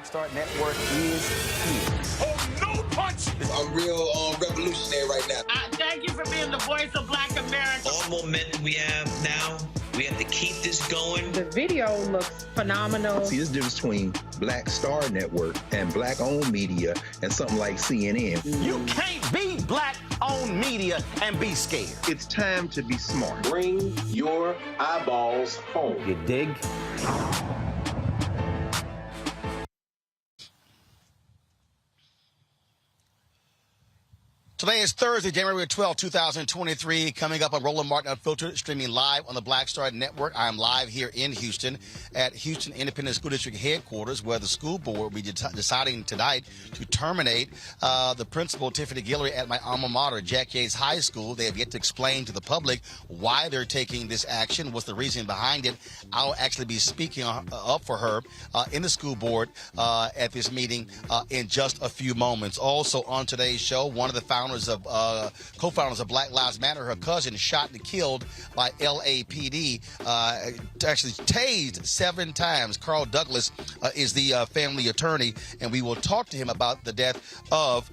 Start Network is here. Oh, no punch! I'm real revolutionary right now. Thank you for being the voice of Black America. All momentum we have now, we have to keep this going. The video looks phenomenal. See, this difference between Black Star Network and Black-owned media and something like CNN. You can't be Black-owned media and be scared. It's time to be smart. Bring your eyeballs home. You dig? Today is Thursday, January 12, 2023. Coming up on Roland Martin Unfiltered, streaming live on the Black Star Network. I'm live here in Houston at Houston Independent School District headquarters, where the school board will be deciding tonight to terminate the principal, Tiffany Guillory, at my alma mater, Jack Yates High School. They have yet to explain to the public why they're taking this action, what's the reason behind it. I'll actually be speaking up for her in the school board at this meeting in just a few moments. Also on today's show, one of the co-founders of Black Lives Matter, her cousin shot and killed by LAPD, actually tased 7 times. Carl Douglas is the family attorney, and we will talk to him about the death of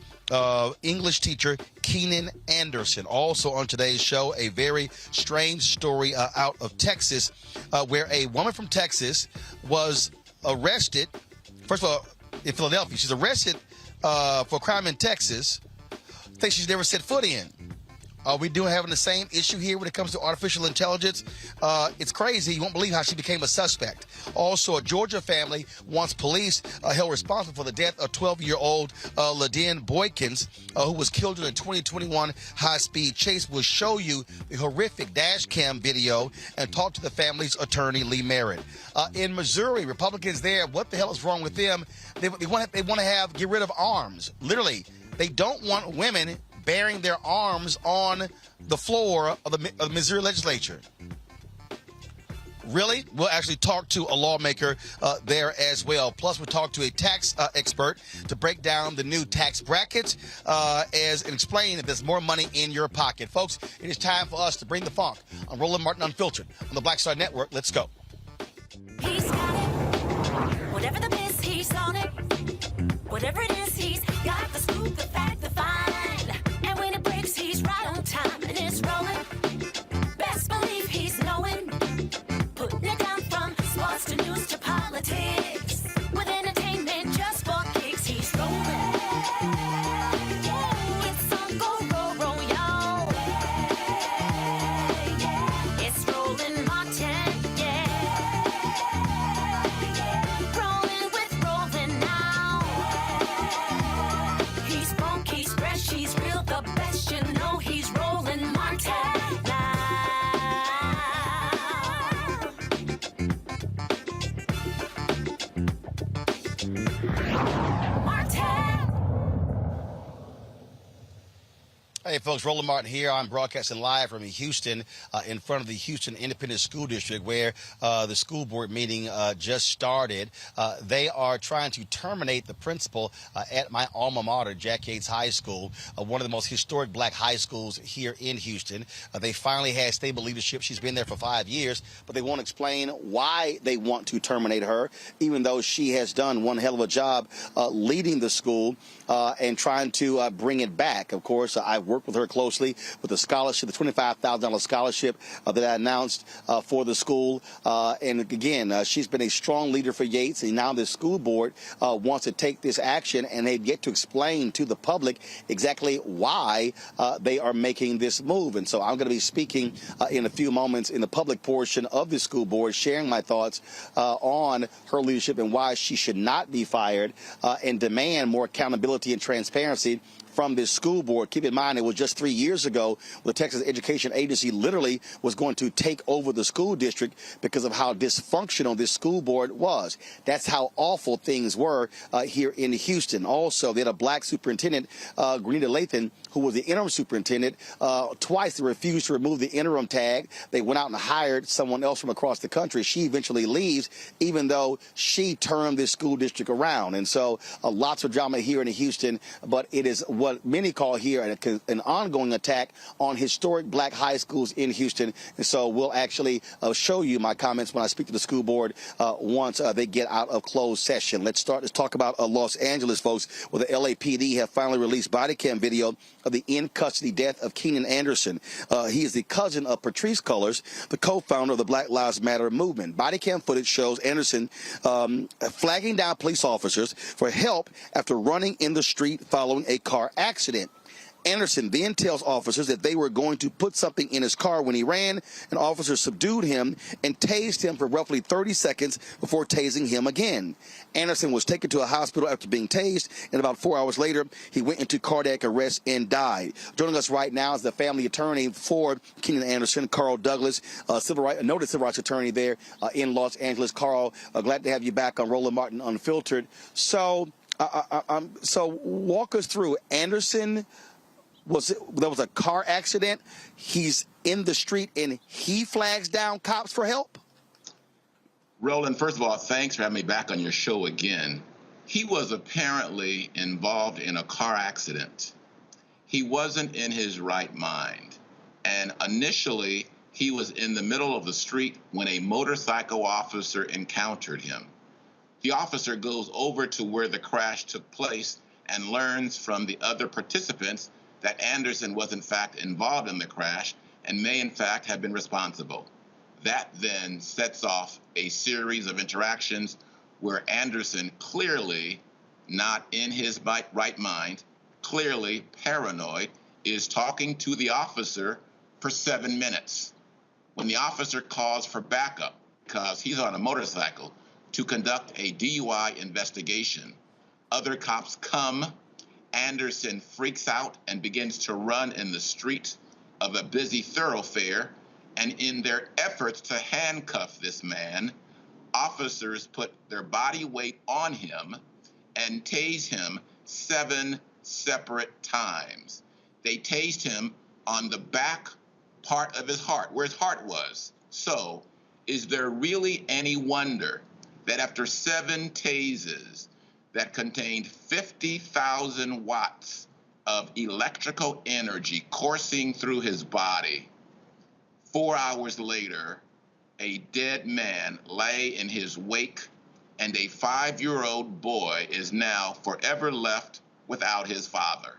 English teacher Keenan Anderson. Also on today's show, a very strange story out of Texas, where a woman from Texas was arrested. First of all, in Philadelphia, she's arrested for a crime in Texas. She's never set foot in. Are we having the same issue here when it comes to artificial intelligence? It's crazy. You won't believe how she became a suspect. Also, a Georgia family wants police held responsible for the death of 12-year-old Le'Den Boykins, who was killed in a 2021 high-speed chase. We'll show you the horrific dash cam video and talk to the family's attorney, Lee Merrit. In Missouri, Republicans there, what the hell is wrong with them? They want to get rid of arms. Literally, they don't want women bearing their arms on the floor of the Missouri legislature. Really? We'll actually talk to a lawmaker there as well. Plus, we'll talk to a tax expert to break down the new tax brackets and explain if there's more money in your pocket. Folks, it is time for us to bring the funk on Roland Martin Unfiltered on the Black Star Network. Let's go. He's got it. Whatever the biz, he's on it. Whatever it is, he's got the scoop, the fact, the find. And when it breaks, he's right on time and it's rolling. Best believe he's knowing. Putting it down from sports to news to politics. With entertainment just for kicks, he's rolling. It's on go, y'all. It's Roland Martin, rolling with Roland now. He's funk, he's fresh, he's real, the best, you know he's Roland Martin now. Hey, folks, Roland Martin here. I'm broadcasting live from Houston in front of the Houston Independent School District where the school board meeting just started. They are trying to terminate the principal at my alma mater, Jack Yates High School, one of the most historic black high schools here in Houston. They finally had stable leadership. She's been there for 5 years, but they won't explain why they want to terminate her, even though she has done one hell of a job leading the school and trying to bring it back. Of course, I've worked with her closely with the scholarship, the $25,000 scholarship that I announced for the school. And again, she's been a strong leader for Yates, and now the school board wants to take this action, and they've yet to explain to the public exactly why they are making this move. And so I'm going to be speaking in a few moments in the public portion of the school board, sharing my thoughts on her leadership and why she should not be fired, and demand more accountability and transparency from this school board. Keep in mind, it was just 3 years ago the Texas Education Agency literally was going to take over the school district because of how dysfunctional this school board was. That's how awful things were here in Houston. Also, they had a black superintendent, Le'Den, who was the interim superintendent. Twice they refused to remove the interim tag. They went out and hired someone else from across the country. She eventually leaves, even though she turned this school district around. And so lots of drama here in Houston, but it is what many call here an ongoing attack on historic black high schools in Houston. And so we'll actually show you my comments when I speak to the school board once they get out of closed session. Let's talk about Los Angeles, folks, where the LAPD have finally released body cam video of the in-custody death of Keenan Anderson. He is the cousin of Patrisse Cullors, the co-founder of the Black Lives Matter movement. Body cam footage shows Anderson flagging down police officers for help after running in the street following a car accident. Anderson then tells officers that they were going to put something in his car when he ran, and officers subdued him and tased him for roughly 30 seconds before tasing him again. Anderson was taken to a hospital after being tased, and about 4 hours later, he went into cardiac arrest and died. Joining us right now is the family attorney for Keenan Anderson, Carl Douglas, noted civil rights attorney there in Los Angeles. Carl, glad to have you back on Roland Martin Unfiltered. So walk us through. Anderson, there was a car accident. He's in the street and he flags down cops for help. Roland, first of all, thanks for having me back on your show again. He was apparently involved in a car accident. He wasn't in his right mind. And initially, he was in the middle of the street when a motorcycle officer encountered him. The officer goes over to where the crash took place and learns from the other participants that Anderson was in fact involved in the crash and may in fact have been responsible. That then sets off a series of interactions where Anderson, clearly not in his right mind, clearly paranoid, is talking to the officer for 7 minutes. When the officer calls for backup, because he's on a motorcycle, to conduct a DUI investigation, other cops come. Anderson freaks out and begins to run in the street of a busy thoroughfare, and in their efforts to handcuff this man, officers put their body weight on him and tased him 7 separate times. They tased him on the back part of his heart, where his heart was. So, is there really any wonder that after 7 tases that contained 50,000 watts of electrical energy coursing through his body, 4 hours later, a dead man lay in his wake, and a 5-year-old boy is now forever left without his father?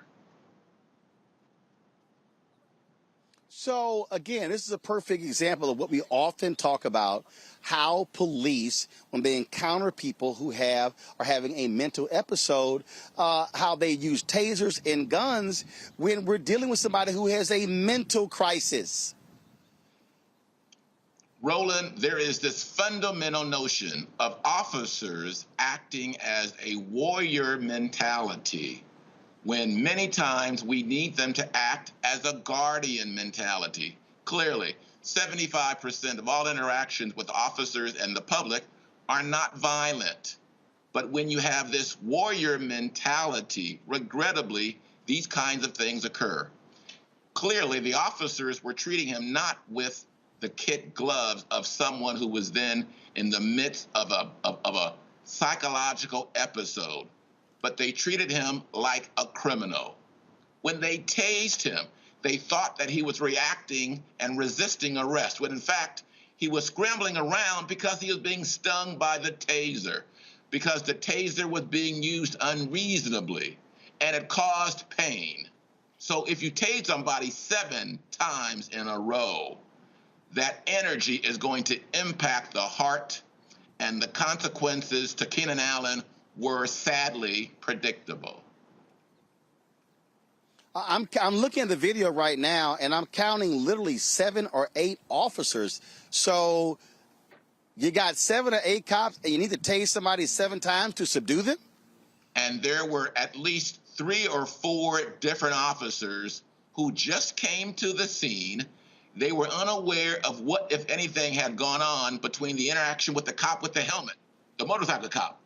So, again, this is a perfect example of what we often talk about, how police, when they encounter people who are having a mental episode, how they use tasers and guns when we're dealing with somebody who has a mental crisis. Roland, there is this fundamental notion of officers acting as a warrior mentality, when many times we need them to act as a guardian mentality. Clearly, 75% of all interactions with officers and the public are not violent. But when you have this warrior mentality, regrettably, these kinds of things occur. Clearly, the officers were treating him not with the kid gloves of someone who was then in the midst of a psychological episode, but they treated him like a criminal. When they tased him, they thought that he was reacting and resisting arrest, when in fact, he was scrambling around because he was being stung by the taser, because the taser was being used unreasonably, and it caused pain. So if you tase somebody 7 times in a row, that energy is going to impact the heart, and the consequences to Keenan Allen were sadly predictable. I'm looking at the video right now, and I'm counting literally 7 or 8 officers. So you got 7 or 8 cops, and you need to tase somebody 7 times to subdue them? And there were at least 3 or 4 different officers who just came to the scene. They were unaware of what, if anything, had gone on between the interaction with the cop with the helmet, the motorcycle cop.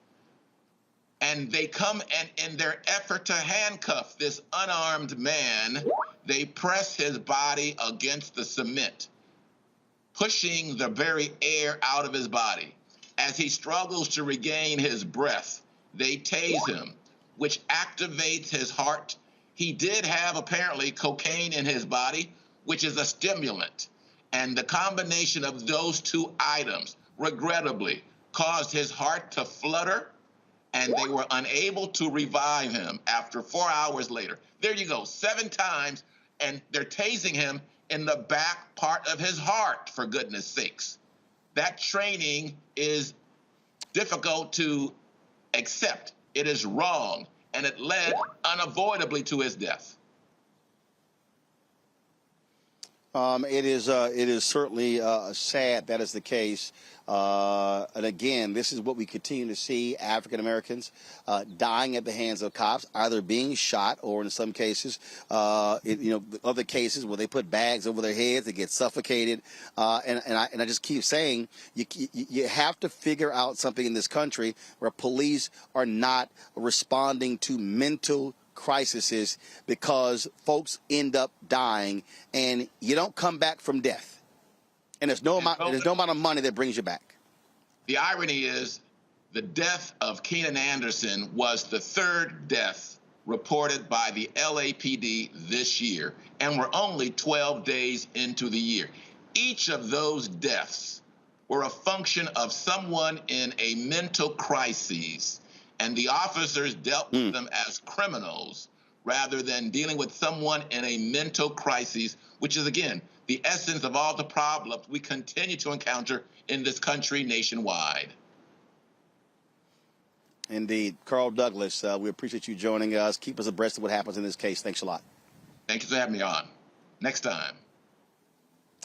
And they come, and in their effort to handcuff this unarmed man, they press his body against the cement, pushing the very air out of his body. As he struggles to regain his breath, they tase him, which activates his heart. He did have apparently cocaine in his body, which is a stimulant. And the combination of those 2 items, regrettably, caused his heart to flutter, and they were unable to revive him after 4 hours later. There you go, 7 times, and they're tasing him in the back part of his heart, for goodness sakes. That training is difficult to accept. It is wrong, and it led unavoidably to his death. It is certainly sad that is the case. And again, this is what we continue to see: African Americans dying at the hands of cops, either being shot or, in some cases, other cases where they put bags over their heads, they get suffocated. And I just keep saying, you have to figure out something in this country where police are not responding to mental crises, because folks end up dying, and you don't come back from death, and there's no amount of money that brings you back. The irony is, the death of Keenan Anderson was the 3rd death reported by the LAPD this year, and we're only 12 days into the year. Each of those deaths were a function of someone in a mental crisis, and the officers dealt with them as criminals rather than dealing with someone in a mental crisis, which is, again, the essence of all the problems we continue to encounter in this country nationwide. Indeed. Carl Douglas, we appreciate you joining us. Keep us abreast of what happens in this case. Thanks a lot. Thank you for having me on. Next time.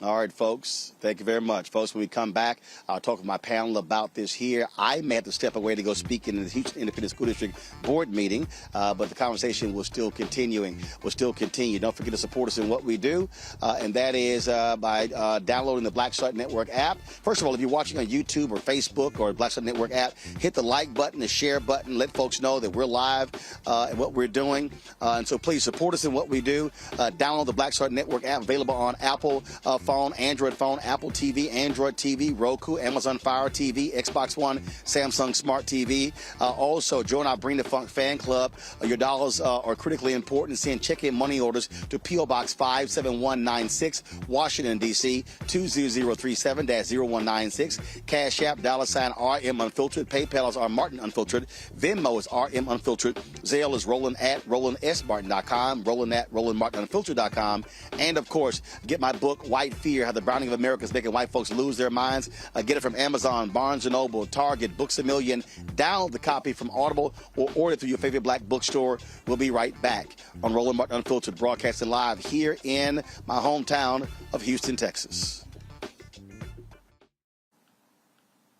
All right, folks. Thank you very much. Folks, when we come back, I'll talk with my panel about this here. I may have to step away to go speak in the Houston Independent School District Board meeting, but the conversation will still continue. Don't forget to support us in what we do, and that is by downloading the Black Start Network app. First of all, if you're watching on YouTube or Facebook or Black Start Network app, hit the like button, the share button. Let folks know that we're live and what we're doing. And so please support us in what we do. Download the Black Start Network app, available on Apple phone, Android phone, Apple TV, Android TV, Roku, Amazon Fire TV, Xbox One, Samsung Smart TV. Also, join our Bring the Funk fan club. Your dollars are critically important. Send check-in money orders to P.O. Box 57196, Washington, D.C. 20037-0196. Cash App, $RM Unfiltered. PayPal is R Martin Unfiltered. Venmo is RM Unfiltered. Zelle is Roland at RolandSMartin.com, Roland at RolandMartinUnfiltered.com. And, of course, get my book, White Fear, How the Browning of America is Making White Folks Lose Their Minds. Get it from Amazon, Barnes & Noble, Target, Books A Million. Download the copy from Audible or order through your favorite black bookstore. We'll be right back on Roland Martin Unfiltered, broadcasting live here in my hometown of Houston, Texas.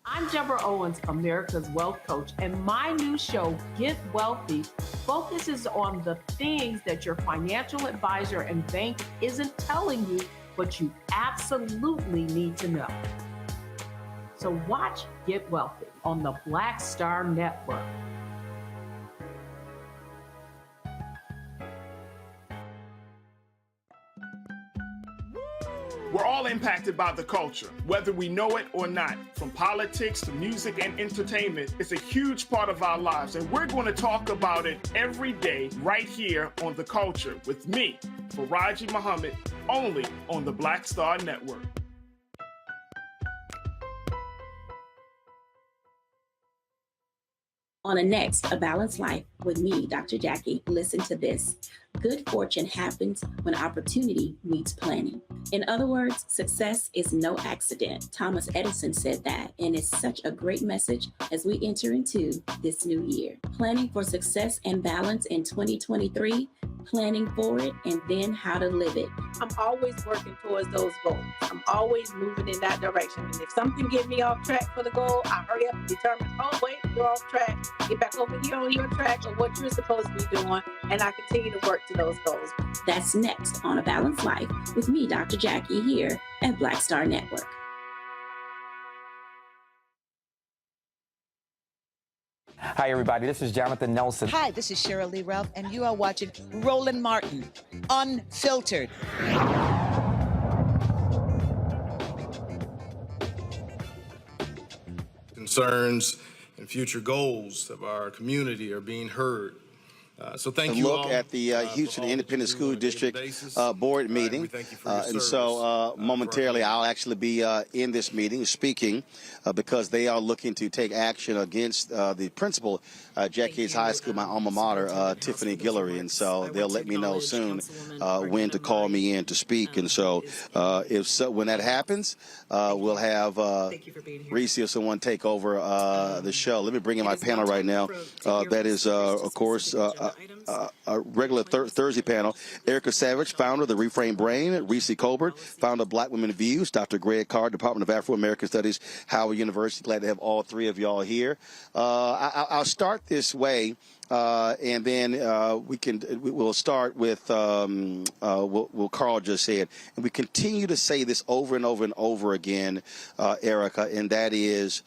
I'm Deborah Owens, America's Wealth Coach, and my new show, Get Wealthy, focuses on the things that your financial advisor and bank isn't telling you, but you absolutely need to know. So watch Get Wealthy on the Black Star Network. We're all impacted by the culture, whether we know it or not. From politics to music and entertainment, it's a huge part of our lives, and we're going to talk about it every day right here on The Culture with me, Faraji Muhammad, only on the Black Star Network. On the next A Balanced Life with me, Dr. Jackie, listen to this. Good fortune happens when opportunity meets planning. In other words, success is no accident. Thomas Edison said that, and it's such a great message as we enter into this new year. Planning for success and balance in 2023, planning for it, and then how to live it. I'm always working towards those goals. I'm always moving in that direction. And if something get me off track for the goal, I hurry up and determine, oh, wait, you're off track. Get back over here on your track of what you're supposed to be doing, and I continue to work to those goals. That's next on A Balanced Life with me, Dr. Jackie, here at Black Star Network. Hi, everybody. This is Jonathan Nelson. Hi, this is Cheryl Lee Ralph, and you are watching Roland Martin, Unfiltered. Concerns and future goals of our community are being heard. So thank you all. Look at the Houston Independent School District Board meeting. And so momentarily I'll actually be in this meeting speaking because they are looking to take action against the principal, Jack Yates High School, my alma mater, Tiffany Guillory. And so they'll let me know soon when to call me in to speak. And so when that happens, we'll have Reese or someone take over the show. Let me bring in my panel right now. That is, of course, a regular Thursday panel. Erica Savage, founder of the Reframe Brain. Reese Colbert, founder of Black Women Views. Dr. Greg Carr, Department of Afro-American Studies, Howard University. Glad to have all three of y'all here. I'll start this way. And then we'll start with what Carl just said. And we continue to say this over and over and over again, Erica, and that is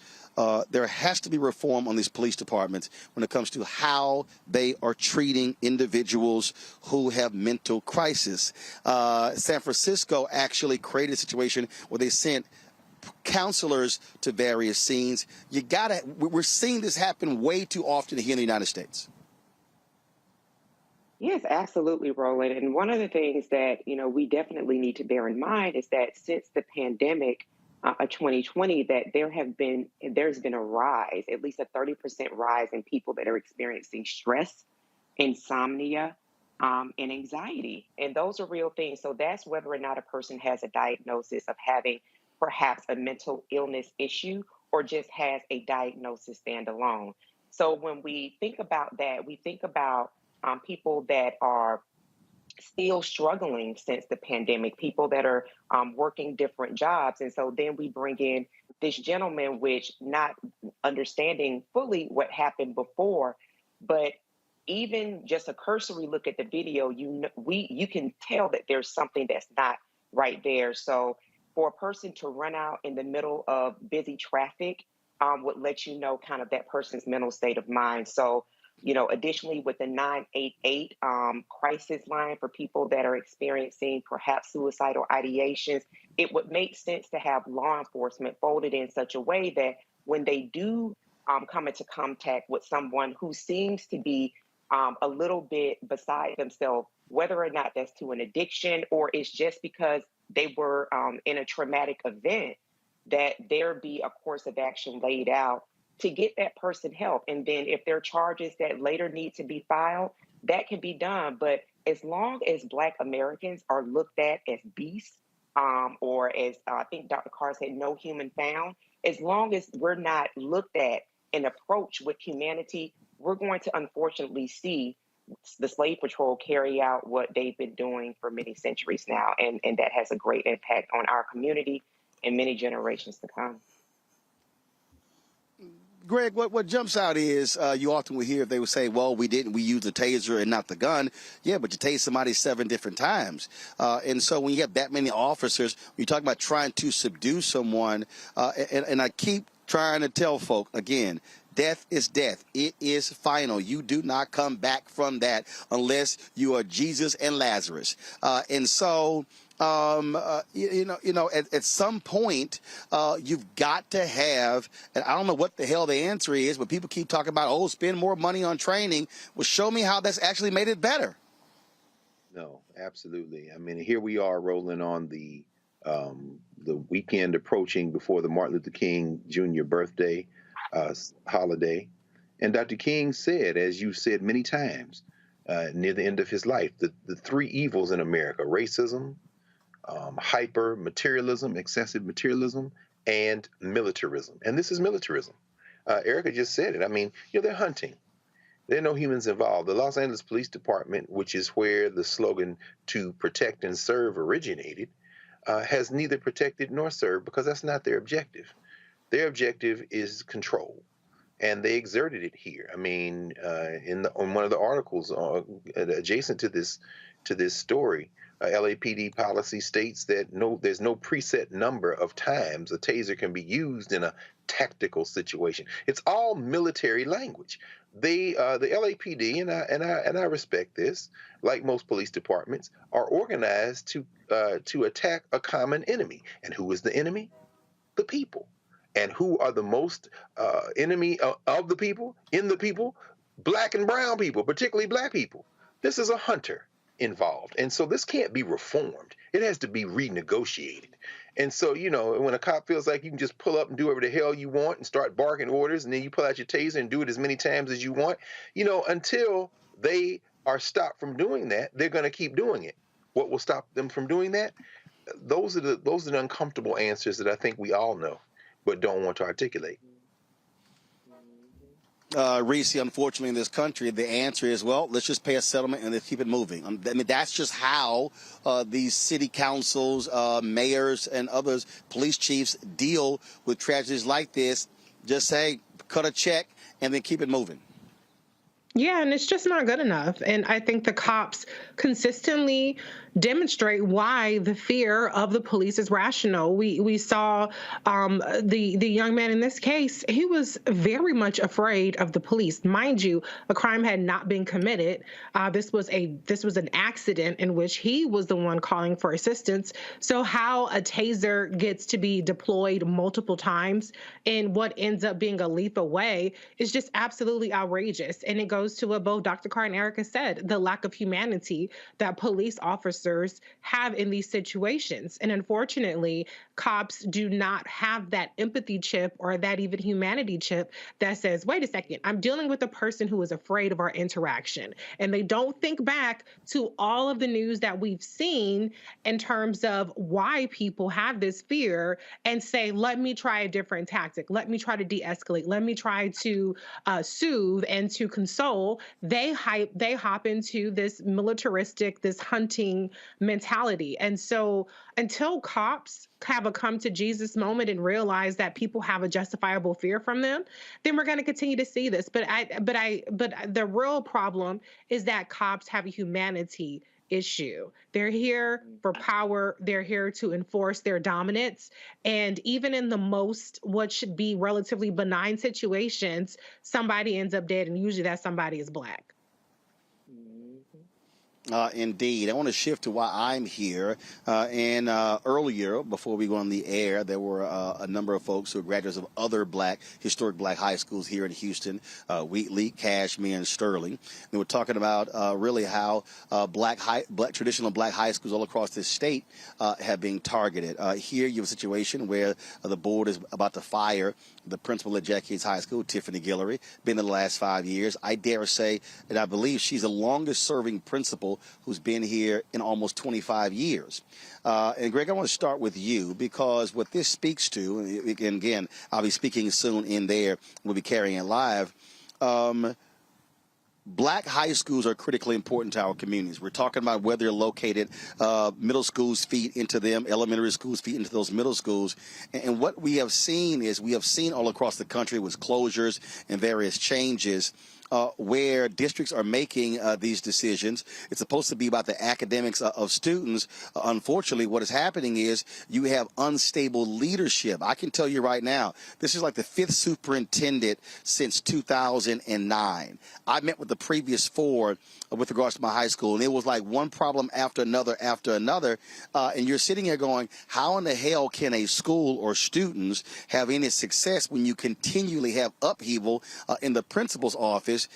there has to be reform on these police departments when it comes to how they are treating individuals who have mental crisis. San Francisco actually created a situation where they sent counselors to various scenes. We're seeing this happen way too often here in the United States. Yes, absolutely, Roland. And one of the things that, we definitely need to bear in mind is that since the pandemic of 2020, that there's been a rise, at least a 30% rise in people that are experiencing stress, insomnia, and anxiety. And those are real things. So that's whether or not a person has a diagnosis of having perhaps a mental illness issue or just has a diagnosis standalone. So when we think about that, we think about people that are still struggling since the pandemic, people that are working different jobs. And so then we bring in this gentleman, which not understanding fully what happened before, but even just a cursory look at the video, you can tell that there's something that's not right there. So for a person to run out in the middle of busy traffic would let you know kind of that person's mental state of mind. So, additionally with the 988 crisis line for people that are experiencing perhaps suicidal ideations, it would make sense to have law enforcement folded in such a way that when they do come into contact with someone who seems to be a little bit beside themselves, whether or not that's to an addiction or it's just because they were in a traumatic event, that there be a course of action laid out to get that person help. And then if there are charges that later need to be filed, that can be done. But as long as Black Americans are looked at as beasts, or as I think Dr. Carr said, no human found, as long as we're not looked at and approached with humanity, we're going to unfortunately see the Slave Patrol carry out what they've been doing for many centuries now. And that has a great impact on our community and many generations to come. Greg, what jumps out is you often will hear if they would say, well, we use the taser and not the gun. Yeah, but you tased somebody 7 different times. And so when you have that many officers, you talk about trying to subdue someone, and I keep trying to tell folk, again, death is death. It is final. You do not come back from that unless you are Jesus and Lazarus. And so, at some point, you've got to have, and I don't know what the hell the answer is, but people keep talking about, spend more money on training. Well, show me how that's actually made it better. No, absolutely. I mean, here we are rolling on the weekend approaching before the Martin Luther King Jr. birthday holiday. And Dr. King said, as you said many times, near the end of his life, the 3 evils in America: racism, hyper materialism, excessive materialism, and militarism. And this is militarism. Erica just said it. I mean, they're hunting. There are no humans involved. The Los Angeles Police Department, which is where the slogan "to protect and serve" originated, has neither protected nor served, because that's not their objective. Their objective is control, and they exerted it here. I mean, on one of the articles adjacent to this story, LAPD policy states that there's no preset number of times a taser can be used in a tactical situation. It's all military language. The LAPD, and I respect this, like most police departments, are organized to attack a common enemy. And who is the enemy? The people. And who are the most enemy of the people, in the people? Black and brown people, particularly Black people. This is a hunter involved. And so this can't be reformed. It has to be renegotiated. And so, when a cop feels like you can just pull up and do whatever the hell you want and start barking orders, and then you pull out your taser and do it as many times as you want, until they are stopped from doing that, they're going to keep doing it. What will stop them from doing that? Those are the uncomfortable answers that I think we all know, but don't want to articulate. Reese, unfortunately, in this country, the answer is, well, let's just pay a settlement and let's keep it moving. I mean, that's just how these city councils, mayors, and others, police chiefs, deal with tragedies like this. Just say, cut a check, and then keep it moving. Yeah, and it's just not good enough. And I think the cops consistently demonstrate why the fear of the police is rational. We saw the young man in this case, he was very much afraid of the police. Mind you, a crime had not been committed. This was an accident in which he was the one calling for assistance. So how a taser gets to be deployed multiple times in what ends up being a lethal way is just absolutely outrageous. And it goes to what both Dr. Carr and Erica said, the lack of humanity that police officers officers have in these situations. And unfortunately, cops do not have that empathy chip or that even humanity chip that says, wait a second, I'm dealing with a person who is afraid of our interaction. And they don't think back to all of the news that we've seen in terms of why people have this fear and say, let me try a different tactic. Let me try to de-escalate. Let me try to soothe and to console. They hop into this militaristic, this hunting mentality. And so until cops have a come to Jesus moment and realize that people have a justifiable fear from them, then we're going to continue to see this. But the real problem is that cops have a humanity issue. They're here for power. They're here to enforce their dominance. And even in the most, what should be relatively benign situations, somebody ends up dead, and usually that somebody is Black. Indeed. I want to shift to why I'm here. Earlier, before we go on the air, there were a number of folks who are graduates of other historic Black high schools here in Houston, Wheatley, Cashmere, and Sterling. And we're talking about really how traditional Black high schools all across this state have been targeted. Here you have a situation where the board is about to fire the principal at Jack Yates High School, Tiffany Guillory, been in the last 5 years. I dare say, and I believe she's the longest serving principal who's been here in almost 25 years. And Greg, I want to start with you, because what this speaks to, and again, I'll be speaking soon in there, we'll be carrying it live, Black high schools are critically important to our communities. We're talking about where they're located. Middle schools feed into them. Elementary schools feed into those middle schools. And what we have seen all across the country with closures and various changes, where districts are making these decisions. It's supposed to be about the academics of students. Unfortunately, what is happening is you have unstable leadership. I can tell you right now, this is like the 5th superintendent since 2009. I met with the previous 4 with regards to my high school, and it was like one problem after another. And you're sitting here going, how in the hell can a school or students have any success when you continually have upheaval in the principal's office?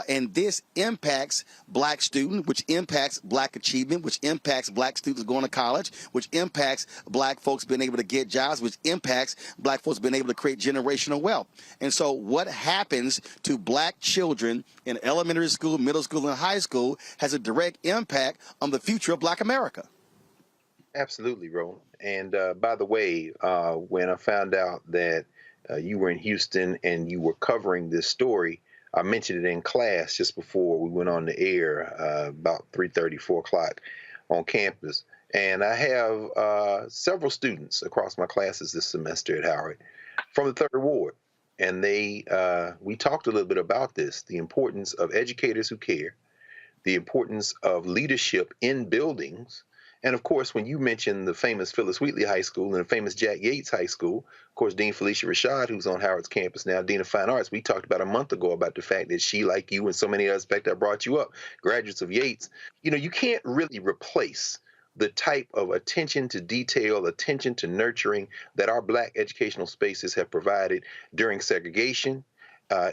And this impacts Black students, which impacts Black achievement, which impacts Black students going to college, which impacts Black folks being able to get jobs, which impacts Black folks being able to create generational wealth. And so what happens to Black children in elementary school, middle school, and high school has a direct impact on the future of Black America. Absolutely, Roland. And by the way, when I found out that you were in Houston and you were covering this story, I mentioned it in class just before we went on the air, about 3:30, 4 o'clock on campus. And I have several students across my classes this semester at Howard from the 3rd Ward. And we talked a little bit about this, the importance of educators who care, the importance of leadership in buildings. And of course, when you mentioned the famous Phyllis Wheatley High School and the famous Jack Yates High School, of course, Dean Felicia Rashad, who's on Howard's campus now, Dean of Fine Arts, we talked about a month ago about the fact that she, like you and so many others, in fact, I brought you up, graduates of Yates, you can't really replace the type of attention to detail, attention to nurturing that our Black educational spaces have provided during segregation,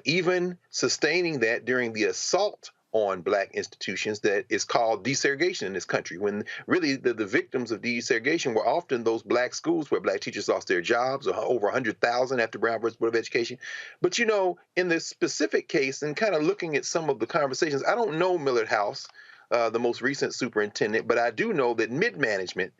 even sustaining that during the assault on Black institutions that is called desegregation in this country, when really the victims of desegregation were often those Black schools where Black teachers lost their jobs, or over 100,000 after Brown versus Board of Education. But in this specific case, and kind of looking at some of the conversations, I don't know Millard House, the most recent superintendent, but I do know that mid-management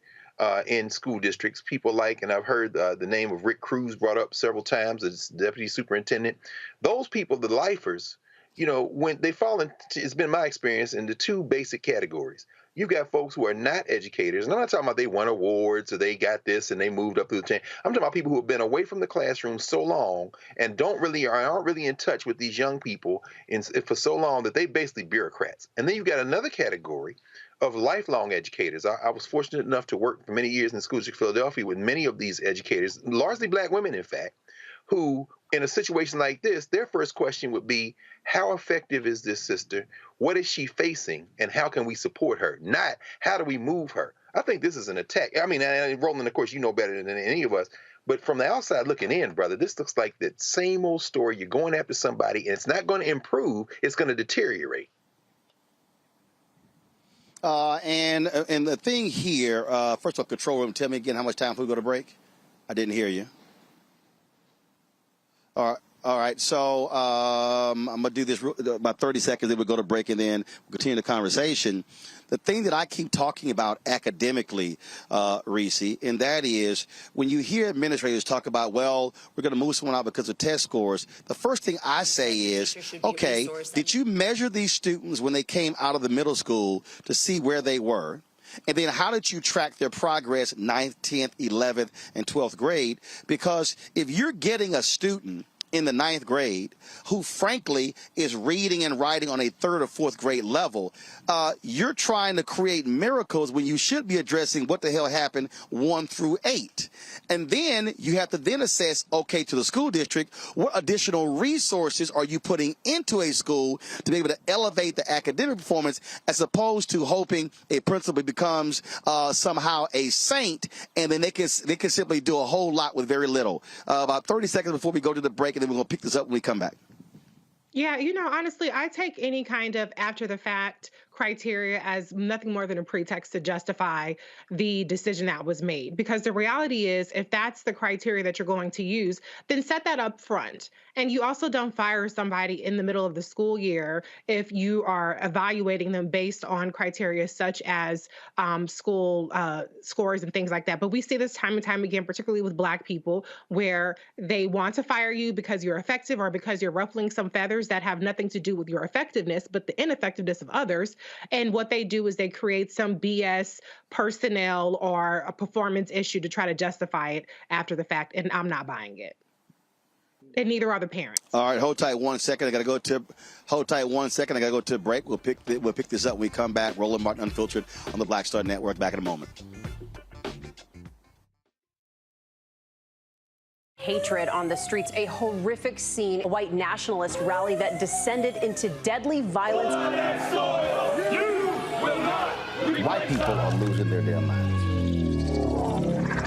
in school districts, people like, and I've heard the name of Rick Cruz brought up several times as deputy superintendent, those people, the lifers, when they fall into, it's been my experience, into 2 basic categories. You've got folks who are not educators, and I'm not talking about they won awards or they got this and they moved up through the chain. I'm talking about people who have been away from the classroom so long and aren't really in touch with these young people for so long that they basically bureaucrats. And then you've got another category of lifelong educators. I was fortunate enough to work for many years in the school district of Philadelphia with many of these educators, largely Black women, in fact, who, in a situation like this, their first question would be, how effective is this sister? What is she facing? And how can we support her? Not, how do we move her? I think this is an attack. I mean, Roland, of course, you know better than any of us. But from the outside looking in, brother, this looks like that same old story. You're going after somebody, and it's not going to improve. It's going to deteriorate. And the thing here, first of all, control room, tell me again how much time before we go to break? I didn't hear you. All right. So I'm going to do this about 30 seconds, then we'll go to break, and then we'll continue the conversation. The thing that I keep talking about academically, Reese, and that is when you hear administrators talk about, well, we're going to move someone out because of test scores, the first thing I say is, okay, did you measure these students when they came out of the middle school to see where they were? And then how did you track their progress 9th, 10th, 11th, and 12th grade? Because if you're getting a student in the 9th grade who frankly is reading and writing on a 3rd or 4th grade level, you're trying to create miracles when you should be addressing what the hell happened 1 through 8. And then you have to then assess, okay, to the school district, what additional resources are you putting into a school to be able to elevate the academic performance, as opposed to hoping a principal becomes somehow a saint, and then they can simply do a whole lot with very little. About 30 seconds before we go to the break, and then we're going to pick this up when we come back. Yeah, honestly, I take any kind of after the fact criteria as nothing more than a pretext to justify the decision that was made. Because the reality is, if that's the criteria that you're going to use, then set that up front. And you also don't fire somebody in the middle of the school year if you are evaluating them based on criteria such as school scores and things like that. But we see this time and time again, particularly with Black people, where they want to fire you because you're effective or because you're ruffling some feathers that have nothing to do with your effectiveness, but the ineffectiveness of others. And what they do is they create some BS personnel or a performance issue to try to justify it after the fact. And I'm not buying it. And neither are the parents. All right, hold tight 1 second. I got to go to a break. We'll pick this up when we come back. Roland Martin Unfiltered on the Black Star Network. Back in a moment. Hatred on the streets, a horrific scene, a white nationalist rally that descended into deadly violence. White people are losing their damn minds.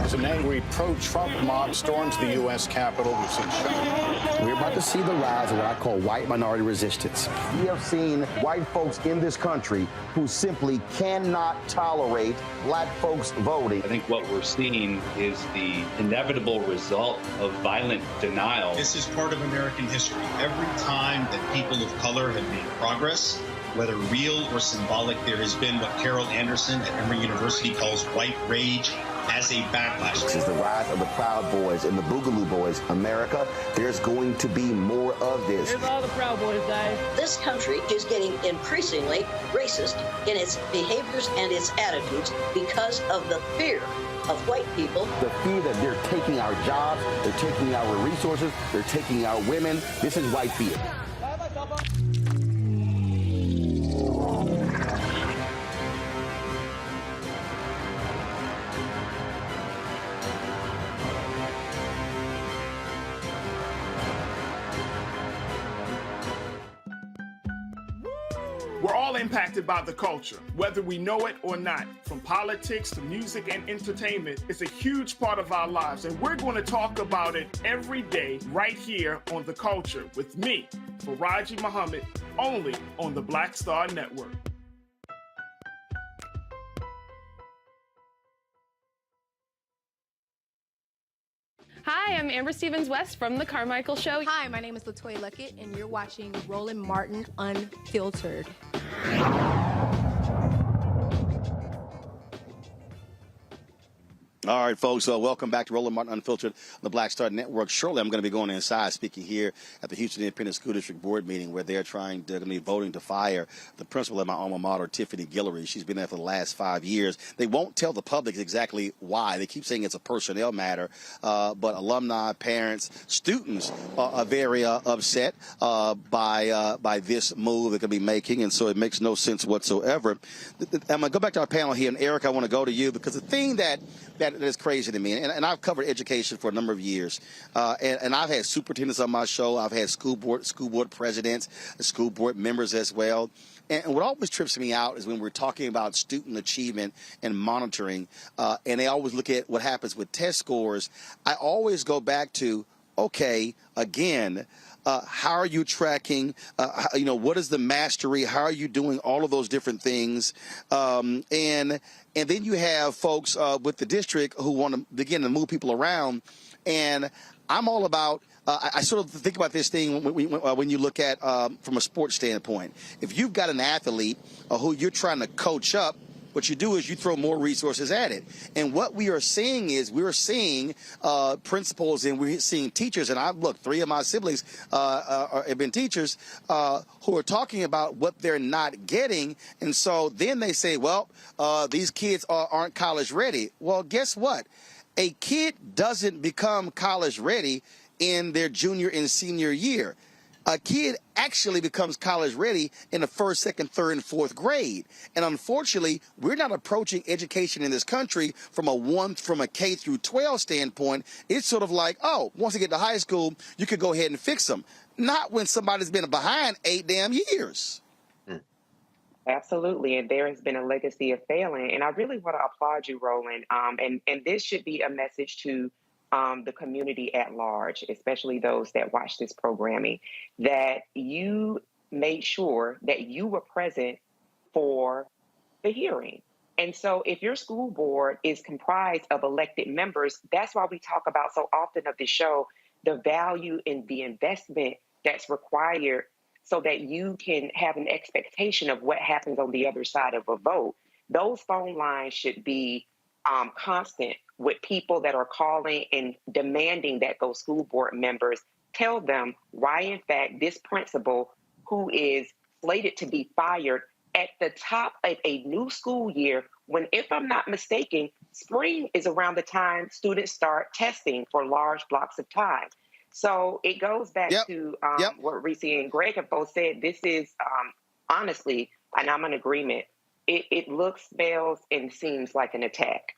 As an angry pro-Trump mob storms the U.S. Capitol, we've seen shooting. We're about to see the rise of what I call white minority resistance. We have seen white folks in this country who simply cannot tolerate Black folks voting. I think what we're seeing is the inevitable result of violent denial. This is part of American history. Every time that people of color have made progress, whether real or symbolic, there has been what Carol Anderson at Emory University calls white rage as a backlash. This is the rise of the Proud Boys and the Boogaloo Boys. America, there's going to be more of this. Here's all the Proud Boys, guys. This country is getting increasingly racist in its behaviors and its attitudes because of the fear of white people. The fear that they're taking our jobs, they're taking our resources, they're taking our women. This is white fear. We're all impacted by the culture, whether we know it or not. From politics to music and entertainment, it's a huge part of our lives, and we're going to talk about it every day right here on The Culture with me, Faraji Muhammad, only on the Black Star Network. Hi, I'm Amber Stevens-West from The Carmichael Show. Hi, my name is LaToya Luckett, and you're watching Roland Martin Unfiltered. All right, folks, welcome back to Roland Martin Unfiltered on the Black Star Network. Shortly, I'm going to be going inside, speaking here at the Houston Independent School District Board meeting, where they're going to be voting to fire the principal at my alma mater, Tiffany Guillory. She's been there for the last 5 years. They won't tell the public exactly why. They keep saying it's a personnel matter, but alumni, parents, students are very upset by this move they're going to be making, and so it makes no sense whatsoever. I'm going to go back to our panel here, and Eric, I want to go to you, because the thing that is crazy to me, and I've covered education for a number of years, and I've had superintendents on my show. I've had school board presidents, school board members as well. And what always trips me out is when we're talking about student achievement and monitoring, and they always look at what happens with test scores. I always go back to, okay, again, how are you tracking? What is the mastery? How are you doing all of those different things? And then you have folks with the district who want to begin to move people around. And I'm all about, I sort of think about this thing when you look at from a sports standpoint. If you've got an athlete who you're trying to coach up, what you do is you throw more resources at it. And what we are seeing is we're seeing principals and we're seeing teachers. And look, 3 of my siblings have been teachers who are talking about what they're not getting. And so then they say, well, these kids aren't college ready. Well, guess what? A kid doesn't become college ready in their junior and senior year. A kid actually becomes college ready in the 1st, 2nd, 3rd, and 4th grade. And unfortunately, we're not approaching education in this country from a K through 12 standpoint. It's sort of like, oh, once they get to high school, you could go ahead and fix them. Not when somebody's been behind 8 damn years. Absolutely, and there has been a legacy of failing. And I really want to applaud you, Roland. And this should be a message to the community at large, especially those that watch this programming, that you made sure that you were present for the hearing. And so if your school board is comprised of elected members, that's why we talk about so often of the show, the value and the investment that's required so that you can have an expectation of what happens on the other side of a vote. Those phone lines should be constant with people that are calling and demanding that those school board members tell them why, in fact, this principal who is slated to be fired at the top of a new school year, when, if I'm not mistaken, spring is around the time students start testing for large blocks of time. So it goes back to what Reese and Greg have both said. This is honestly, and I'm in agreement, it looks, smells, and seems like an attack.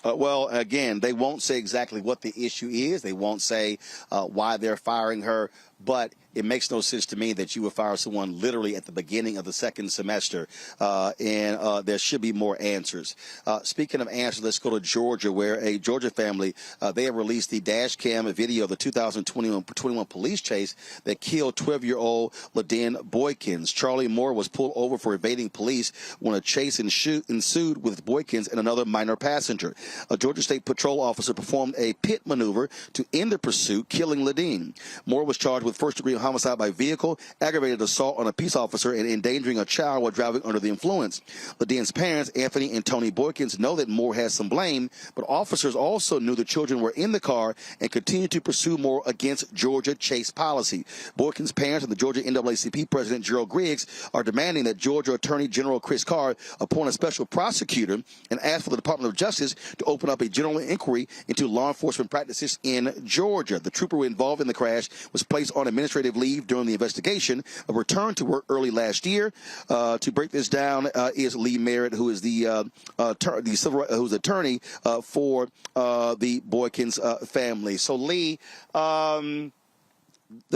Well, again, they won't say exactly what the issue is. They won't say why they're firing her. But it makes no sense to me that you would fire someone literally at the beginning of the 2nd semester, and there should be more answers. Speaking of answers, let's go to Georgia, where a Georgia family, they have released the dash cam video of the 2021 police chase that killed 12-year-old Le'Den Boykins. Charlie Moore was pulled over for evading police when a chase ensued with Boykins and another minor passenger. A Georgia State Patrol officer performed a pit maneuver to end the pursuit, killing Le'Den. Moore was charged with first-degree homicide by vehicle, aggravated assault on a peace officer, and endangering a child while driving under the influence. Le'Den's parents, Anthony and Tony Boykins, know that Moore has some blame, but officers also knew the children were in the car and continued to pursue Moore against Georgia chase policy. Boykins' parents and the Georgia NAACP president, Gerald Griggs, are demanding that Georgia Attorney General Chris Carr appoint a special prosecutor and ask for the Department of Justice to open up a general inquiry into law enforcement practices in Georgia. The trooper involved in the crash was placed on administrative leave during the investigation, returned to work early last year. To break this down is Lee Merrit, who is who's attorney for the Boykins family. So, Lee, the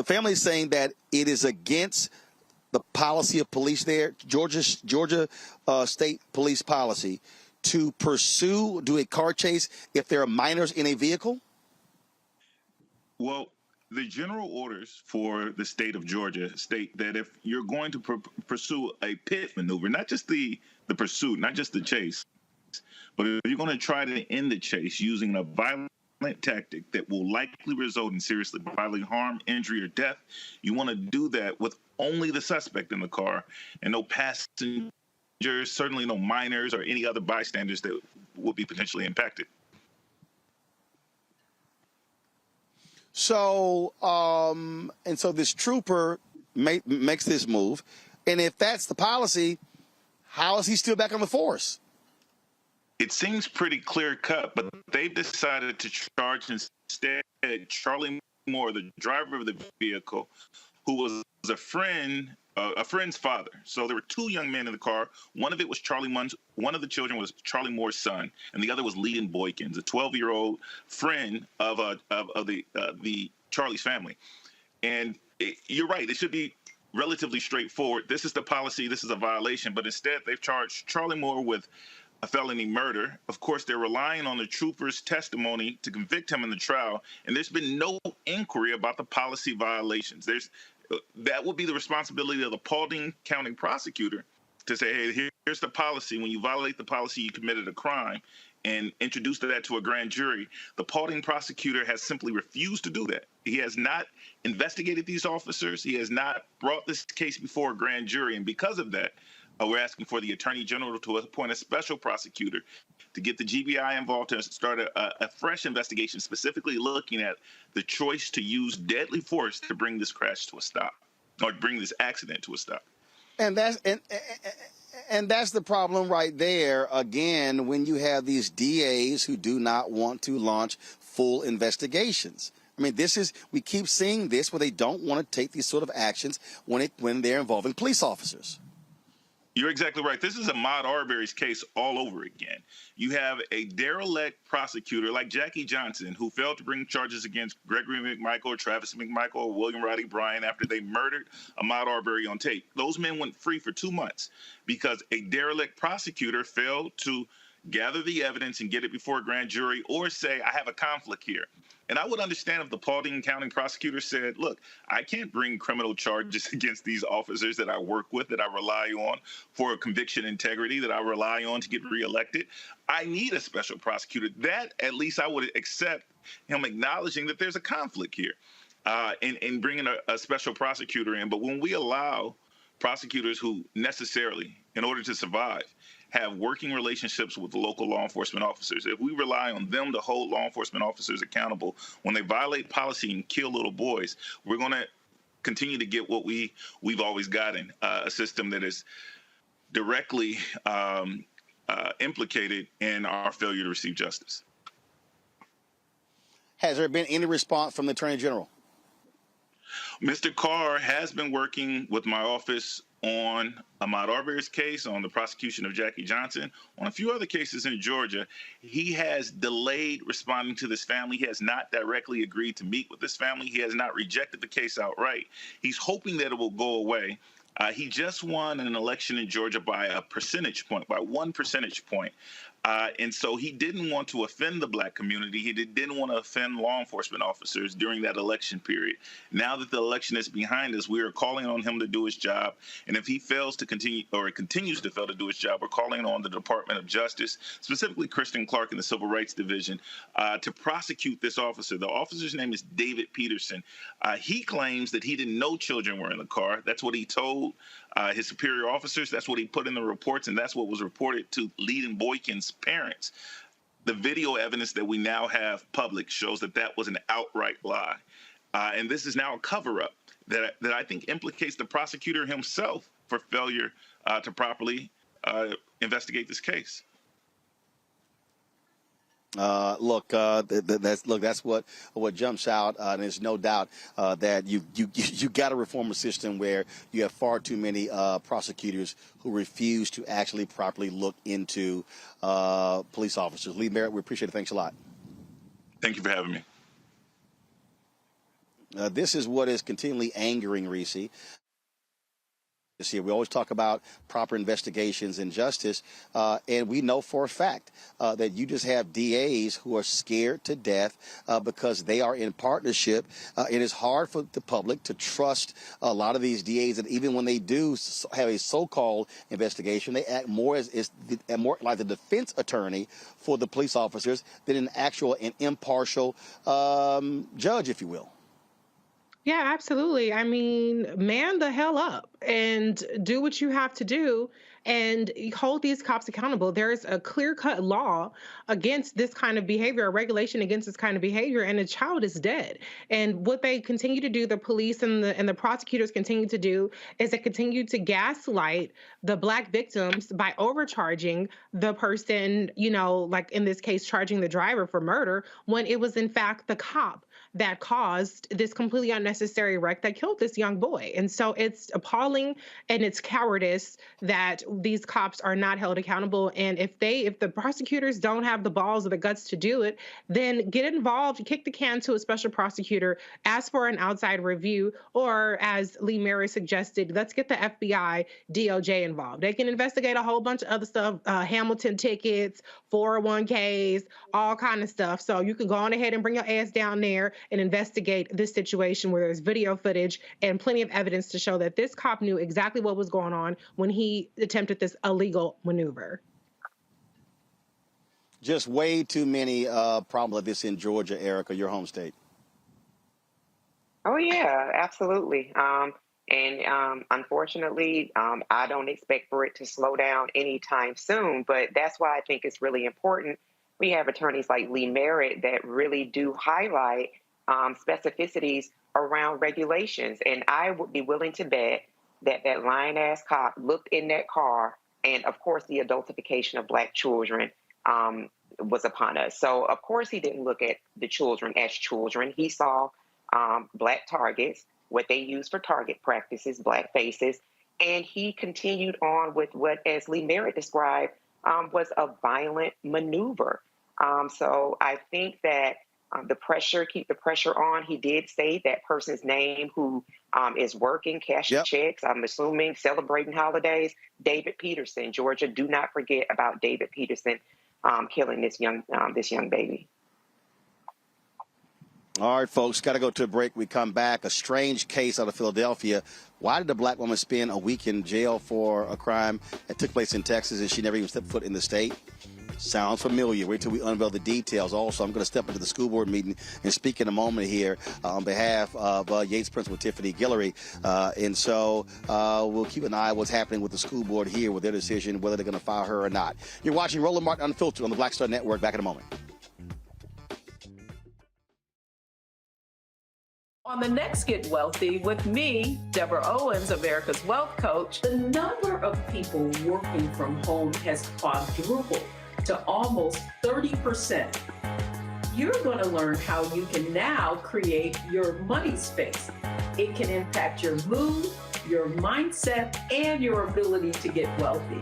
family is saying that it is against the policy of police there, Georgia State Police policy, to do a car chase if there are minors in a vehicle? Well, the general orders for the state of Georgia state that if you're going to pursue a pit maneuver, not just the pursuit, not just the chase, but if you're going to try to end the chase using a violent tactic that will likely result in seriously bodily harm, injury, or death, you want to do that with only the suspect in the car and no passengers, certainly no minors or any other bystanders that will be potentially impacted. So, and so this trooper makes this move. And if that's the policy, how is he still back on the force? It seems pretty clear cut, but they've decided to charge instead Charlie Moore, the driver of the vehicle, who was a friend's father. So there were 2 young men in the car. One of it was one of the children was Charlie Moore's son, and the other was Le'Den Boykins, a 12-year-old friend of the Charlie's family. And you're right; it should be relatively straightforward. This is the policy. This is a violation, but instead they've charged Charlie Moore with a felony murder. Of course, they're relying on the trooper's testimony to convict him in the trial, and there's been no inquiry about the policy violations. That would be the responsibility of the Paulding County prosecutor to say, hey, here's the policy. When you violate the policy, you committed a crime, and introduce that to a grand jury. The Paulding prosecutor has simply refused to do that. He has not investigated these officers. He has not brought this case before a grand jury, and because of that, we're asking for the Attorney General to appoint a special prosecutor to get the GBI involved to start a fresh investigation, specifically looking at the choice to use deadly force to bring this crash to a stop, or bring this accident to a stop. And that's the problem right there. Again, when you have these DAs who do not want to launch full investigations. I mean, we keep seeing this where they don't want to take these sort of actions when they're involving police officers. You're exactly right. This is Ahmaud Arbery's case all over again. You have a derelict prosecutor like Jackie Johnson, who failed to bring charges against Gregory McMichael, Travis McMichael, or William Roddy Bryan after they murdered Ahmaud Arbery on tape. Those men went free for 2 months because a derelict prosecutor failed to gather the evidence and get it before a grand jury, or say, I have a conflict here. And I would understand if the Paulding County prosecutor said, look, I can't bring criminal charges against these officers that I work with, that I rely on for conviction integrity, that I rely on to get reelected. I need a special prosecutor. That, at least I would accept him acknowledging that there's a conflict here and bringing a special prosecutor in. But when we allow prosecutors who necessarily, in order to survive, have working relationships with the local law enforcement officers, if we rely on them to hold law enforcement officers accountable when they violate policy and kill little boys, we're going to continue to get what we've always gotten, a system that is directly implicated in our failure to receive justice. Has there been any response from the Attorney General? Mr. Carr has been working with my office on Ahmaud Arbery's case, on the prosecution of Jackie Johnson, on a few other cases in Georgia. He has delayed responding to this family. He has not directly agreed to meet with this family. He has not rejected the case outright. He's hoping that it will go away. He just won an election in Georgia by a percentage point, by 1 percentage point. And so he didn't want to offend the Black community. He didn't want to offend law enforcement officers during that election period. Now that the election is behind us, we are calling on him to do his job. And if he fails to continue, or continues to fail to do his job, we're calling on the Department of Justice, specifically Kristen Clark in the Civil Rights Division, to prosecute this officer. The officer's name is David Peterson. He claims that he didn't know children were in the car. That's what he told his superior officers. That's what he put in the reports, and that's what was reported to Le'Den Boykins' parents. The video evidence that we now have public shows that that was an outright lie. And this is now a cover-up that I think implicates the prosecutor himself for failure to properly investigate this case. That's what jumps out, and there's no doubt that you got to reform a system where you have far too many prosecutors who refuse to actually properly look into police officers. Lee Merrit, we appreciate it. Thanks a lot. Thank you for having me. This is what is continually angering Reese. Here. We always talk about proper investigations and justice, and we know for a fact that you just have DAs who are scared to death because they are in partnership. It is hard for the public to trust a lot of these DAs, and even when they do have a so-called investigation, they act more more like the defense attorney for the police officers than an impartial judge, if you will. Yeah, absolutely. I mean, man the hell up and do what you have to do and hold these cops accountable. There's a clear-cut law against this kind of behavior, a regulation against this kind of behavior, and a child is dead. And what they continue to do, the police and the prosecutors continue to do, is they continue to gaslight the Black victims by overcharging the person, like in this case, charging the driver for murder, when it was in fact the cop that caused this completely unnecessary wreck that killed this young boy. And so it's appalling and it's cowardice that these cops are not held accountable. And if the prosecutors don't have the balls or the guts to do it, then get involved, kick the can to a special prosecutor, ask for an outside review, or as Lee Merrit suggested, let's get the FBI, DOJ involved. They can investigate a whole bunch of other stuff, Hamilton tickets, 401ks, all kind of stuff. So you can go on ahead and bring your ass down there and investigate this situation where there's video footage and plenty of evidence to show that this cop knew exactly what was going on when he attempted this illegal maneuver. Just way too many problems like this in Georgia, Erica, your home state. Oh, yeah, absolutely. Unfortunately, I don't expect for it to slow down anytime soon, but that's why I think it's really important. We have attorneys like Lee Merrit that really do highlight specificities around regulations. And I would be willing to bet that that lying-ass cop looked in that car, and, of course, the adultification of Black children was upon us. So, of course, he didn't look at the children as children. He saw Black targets, what they use for target practices, Black faces, and he continued on with what, as Lee Merrit described, was a violent maneuver. So I think that keep the pressure on. He did say that person's name who is working, cashing checks, I'm assuming, celebrating holidays, David Peterson, Georgia. Do not forget about David Peterson killing this young baby. All right, folks, got to go to a break. We come back. A strange case out of Philadelphia. Why did a Black woman spend a week in jail for a crime that took place in Texas and she never even stepped foot in the state? Sounds familiar. Wait till we unveil the details. Also, I'm going to step into the school board meeting and speak in a moment here on behalf of Yates Principal Tiffany Guillory. And so we'll keep an eye on what's happening with the school board here with their decision, whether they're going to fire her or not. You're watching Roland Martin Unfiltered on the Black Star Network. Back in a moment. On the next Get Wealthy with me, Deborah Owens, America's Wealth Coach, the number of people working from home has quadrupled to almost 30%. You're going to learn how you can now create your money space. It can impact your mood, your mindset, and your ability to get wealthy.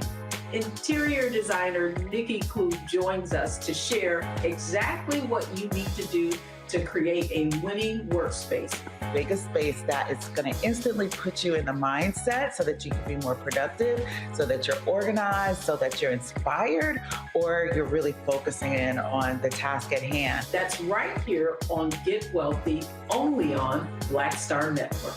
Interior designer Nikki Klug joins us to share exactly what you need to do to create a winning workspace. Make a space that is going to instantly put you in the mindset so that you can be more productive, so that you're organized, so that you're inspired, or you're really focusing in on the task at hand. That's right here on Get Wealthy, only on Black Star Network.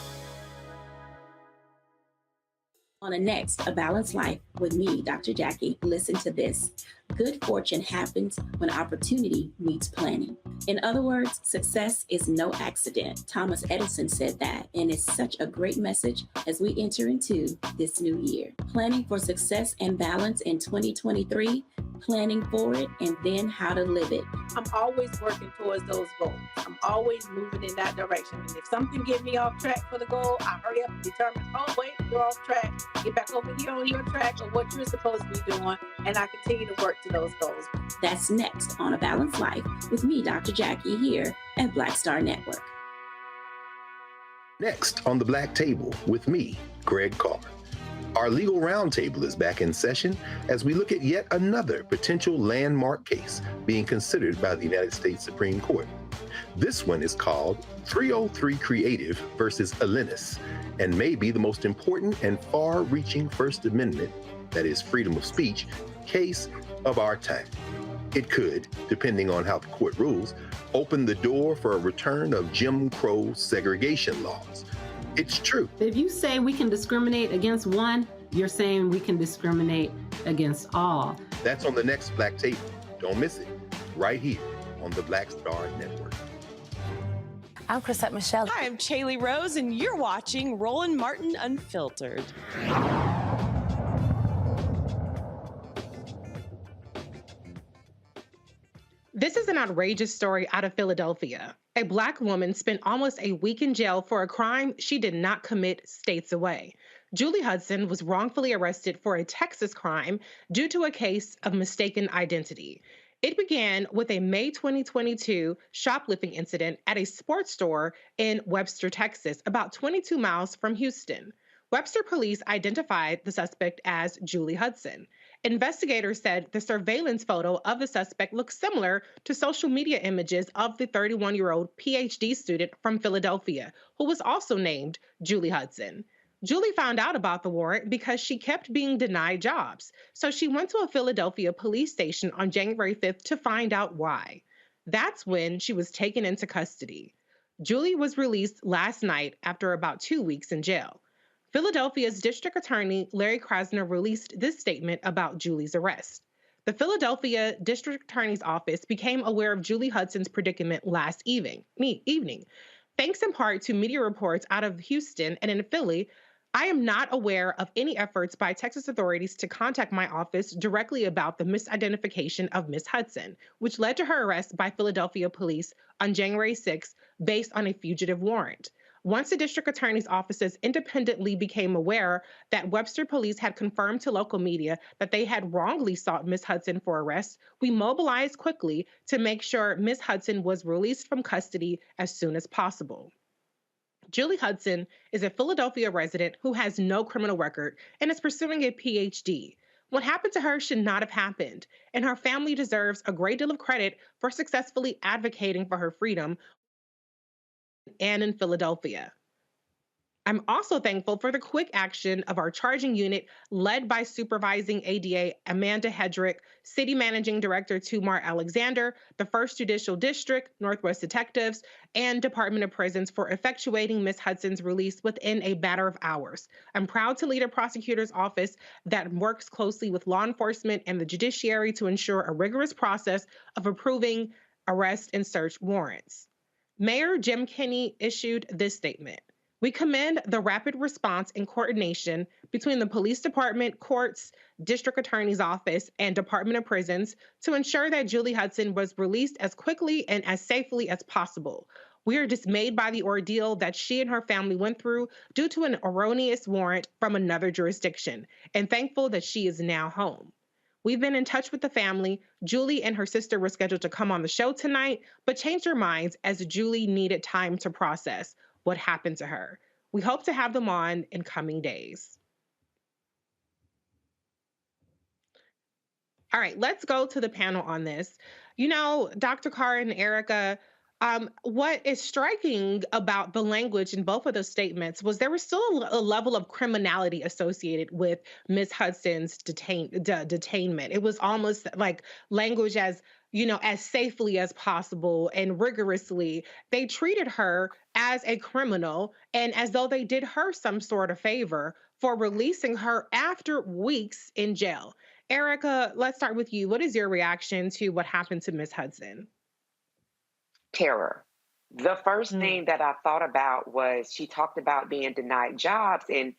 On the next, A Balanced Life with me, Dr. Jackie. Listen to this. Good fortune happens when opportunity meets planning. In other words, success is no accident. Thomas Edison said that, and it's such a great message as we enter into this new year. Planning for success and balance in 2023, planning for it, and then how to live it. I'm always working towards those goals. I'm always moving in that direction. And if something gets me off track for the goal, I hurry up and determine, oh, wait, you're off track. Get back over here on your track or what you're supposed to be doing, and I continue to work to those goals. That's next on A Balanced Life with me, Dr. Jackie, here at Black Star Network. Next on the Black Table with me, Greg Carr. Our legal roundtable is back in session as we look at yet another potential landmark case being considered by the United States Supreme Court. This one is called 303 Creative versus Alennis, and may be the most important and far-reaching First Amendment, that is freedom of speech, case of our time. It could, depending on how the court rules, open the door for a return of Jim Crow segregation laws. It's true. If you say we can discriminate against one, you're saying we can discriminate against all. That's on the next Black Table. Don't miss it. Right here on the Black Star Network. I'm Chrisette Michelle. Hi, I'm Chaley Rose, and you're watching Roland Martin Unfiltered. This is an outrageous story out of Philadelphia. A Black woman spent almost a week in jail for a crime she did not commit states away. Julie Hudson was wrongfully arrested for a Texas crime due to a case of mistaken identity. It began with a May 2022 shoplifting incident at a sports store in Webster, Texas, about 22 miles from Houston. Webster police identified the suspect as Julie Hudson. Investigators said the surveillance photo of the suspect looked similar to social media images of the 31-year-old PhD student from Philadelphia, who was also named Julie Hudson. Julie found out about the warrant because she kept being denied jobs, so she went to a Philadelphia police station on January 5th to find out why. That's when she was taken into custody. Julie was released last night after about 2 weeks in jail. Philadelphia's District Attorney Larry Krasner released this statement about Julie's arrest. The Philadelphia District Attorney's Office became aware of Julie Hudson's predicament last evening. Thanks in part to media reports out of Houston and in Philly, I am not aware of any efforts by Texas authorities to contact my office directly about the misidentification of Ms. Hudson, which led to her arrest by Philadelphia police on January 6th based on a fugitive warrant. Once the district attorney's offices independently became aware that Webster police had confirmed to local media that they had wrongly sought Ms. Hudson for arrest, we mobilized quickly to make sure Ms. Hudson was released from custody as soon as possible. Julie Hudson is a Philadelphia resident who has no criminal record and is pursuing a PhD. What happened to her should not have happened, and her family deserves a great deal of credit for successfully advocating for her freedom and in Philadelphia. I'm also thankful for the quick action of our charging unit led by Supervising ADA Amanda Hedrick, City Managing Director Tumar Alexander, the 1st Judicial District, Northwest Detectives, and Department of Prisons for effectuating Ms. Hudson's release within a matter of hours. I'm proud to lead a prosecutor's office that works closely with law enforcement and the judiciary to ensure a rigorous process of approving arrest and search warrants. Mayor Jim Kenney issued this statement. We commend the rapid response and coordination between the police department, courts, district attorney's office, and Department of Prisons to ensure that Julie Hudson was released as quickly and as safely as possible. We are dismayed by the ordeal that she and her family went through due to an erroneous warrant from another jurisdiction, and thankful that she is now home. We've been in touch with the family. Julie and her sister were scheduled to come on the show tonight, but changed their minds as Julie needed time to process what happened to her. We hope to have them on in coming days. All right, let's go to the panel on this. You know, Dr. Carr and Erica, what is striking about the language in both of those statements was there was still a level of criminality associated with Ms. Hudson's detainment. It was almost like language as, you know, as safely as possible and rigorously. They treated her as a criminal and as though they did her some sort of favor for releasing her after weeks in jail. Erica, let's start with you. What is your reaction to what happened to Ms. Hudson? Terror. The first thing that I thought about was she talked about being denied jobs and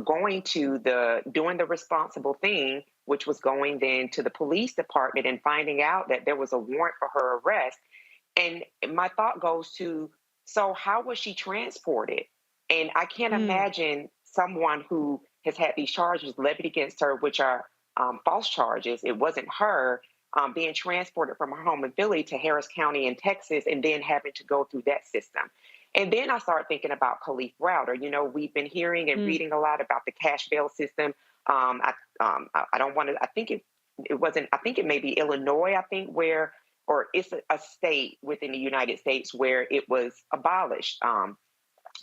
doing the responsible thing, which was going then to the police department and finding out that there was a warrant for her arrest. And my thought goes to, so how was she transported? And I can't imagine someone who has had these charges levied against her, which are false charges. It wasn't her. Being transported from her home in Philly to Harris County in Texas and then having to go through that system. And then I started thinking about Khalif Browder. You know, we've been hearing and reading a lot about the cash bail system. I don't want to, I think it may be Illinois, or it's a state within the United States where it was abolished.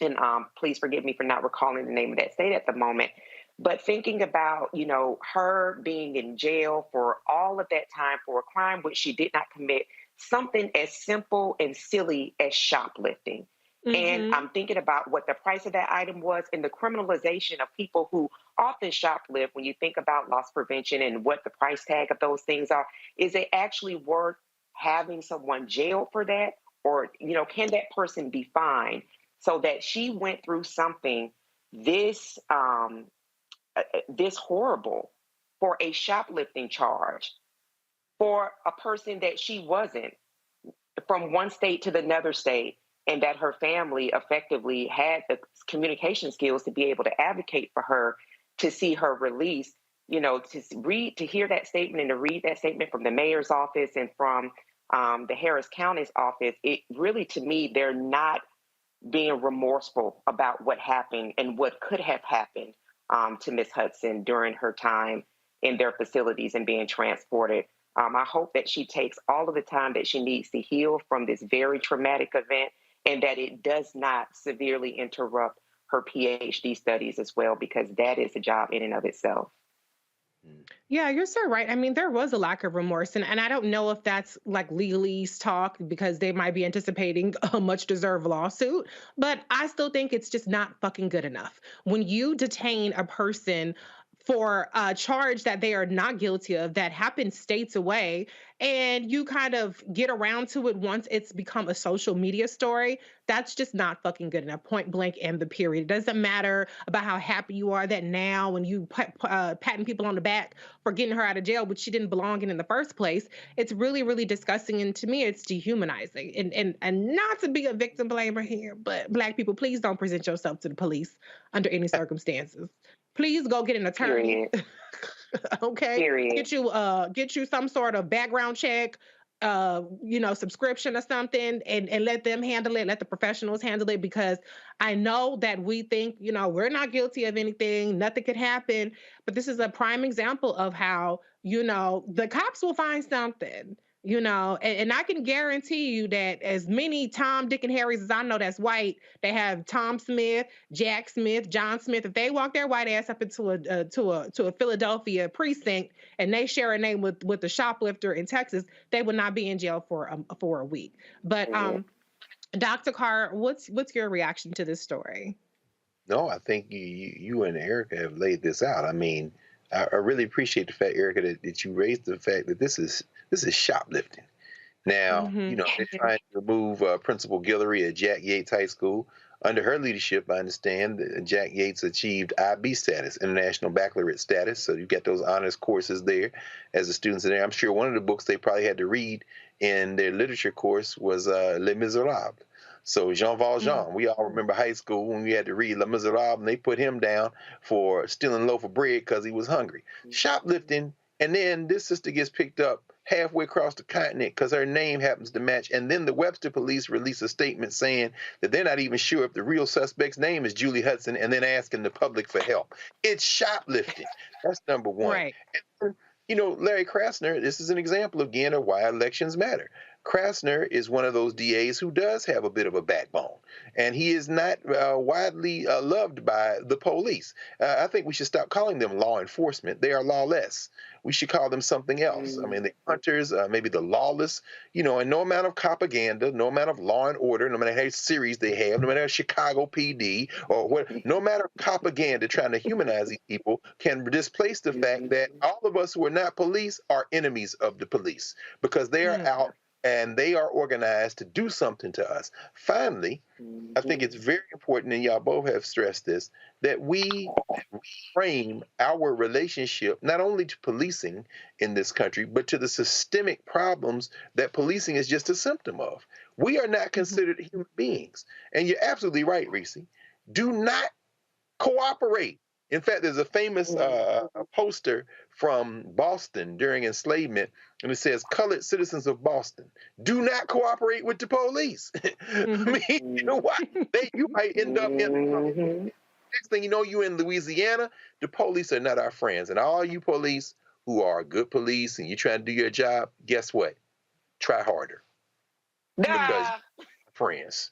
And please forgive me for not recalling the name of that state at the moment. But thinking about, you know, her being in jail for all of that time for a crime which she did not commit, something as simple and silly as shoplifting. And I'm thinking about what the price of that item was and the criminalization of people who often shoplift. When you think about loss prevention and what the price tag of those things are, is it actually worth having someone jailed for that? Or, you know, can that person be fined? So that she went through something this horrible for a shoplifting charge for a person that she wasn't, from one state to another state, and that her family effectively had the communication skills to be able to advocate for her to see her release. You know, to hear that statement and to read that statement from the mayor's office and from the Harris County's office, it really, to me, they're not being remorseful about what happened and what could have happened to Miss Hudson during her time in their facilities and being transported. I hope that she takes all of the time that she needs to heal from this very traumatic event, and that it does not severely interrupt her PhD studies as well, because that is a job in and of itself. Yeah, you're so right. I mean, there was a lack of remorse, and I don't know if that's like legalese talk because they might be anticipating a much deserved lawsuit, but I still think it's just not fucking good enough. When you detain a person for a charge that they are not guilty of that happened states away, and you kind of get around to it once it's become a social media story, that's just not fucking good enough. Point blank, and the period. It doesn't matter about how happy you are that now when you patting people on the back for getting her out of jail, which she didn't belong in the first place. It's really, really disgusting, and to me, it's dehumanizing. And not to be a victim blamer here, but Black people, please don't present yourself to the police under any circumstances. Please go get an attorney. Okay. Period. Get you some sort of background check, subscription or something, and let them handle it. Let the professionals handle it, because I know that we think, we're not guilty of anything, nothing could happen. But this is a prime example of how, the cops will find something. And I can guarantee you that as many Tom, Dick, and Harrys as I know that's white, they have Tom Smith, Jack Smith, John Smith. If they walk their white ass up into a Philadelphia precinct and they share a name with a shoplifter in Texas, they would not be in jail for a week. But Dr. Carr, what's your reaction to this story? No, I think you and Erica have laid this out. I mean, I really appreciate the fact, Erica, that you raised the fact that this is shoplifting. Now, they're trying to remove Principal Guillory at Jack Yates High School. Under her leadership, I understand that Jack Yates achieved IB status, International Baccalaureate status. So you get those honors courses there as the students are there. I'm sure one of the books they probably had to read in their literature course was Les Miserables. So Jean Valjean, we all remember high school when we had to read Les Miserables, and they put him down for stealing a loaf of bread because he was hungry. Shoplifting, and then this sister gets picked up halfway across the continent because her name happens to match. And then the Webster police release a statement saying that they're not even sure if the real suspect's name is Julie Hudson, and then asking the public for help. It's shoplifting. That's number one. Right. And, Larry Krasner, this is an example again of why elections matter. Krasner is one of those DAs who does have a bit of a backbone, and he is not widely loved by the police. I think we should stop calling them law enforcement. They are lawless. We should call them something else. I mean, the hunters, maybe the lawless, and no amount of propaganda, no amount of Law and Order, no matter how series they have, no matter Chicago PD or what, no matter propaganda trying to humanize these people can displace the fact that all of us who are not police are enemies of the police, because they are out and they are organized to do something to us. Finally, I think it's very important, and y'all both have stressed this, that we frame our relationship not only to policing in this country, but to the systemic problems that policing is just a symptom of. We are not considered human beings. And you're absolutely right, Reese. Do not cooperate. In fact, there's a famous poster from Boston during enslavement, and it says, "Colored citizens of Boston, do not cooperate with the police." I mean, you know what? You might end up in next thing you know, you in Louisiana. The police are not our friends, and all you police who are good police and you trying to do your job, guess what? Try harder, because you're friends.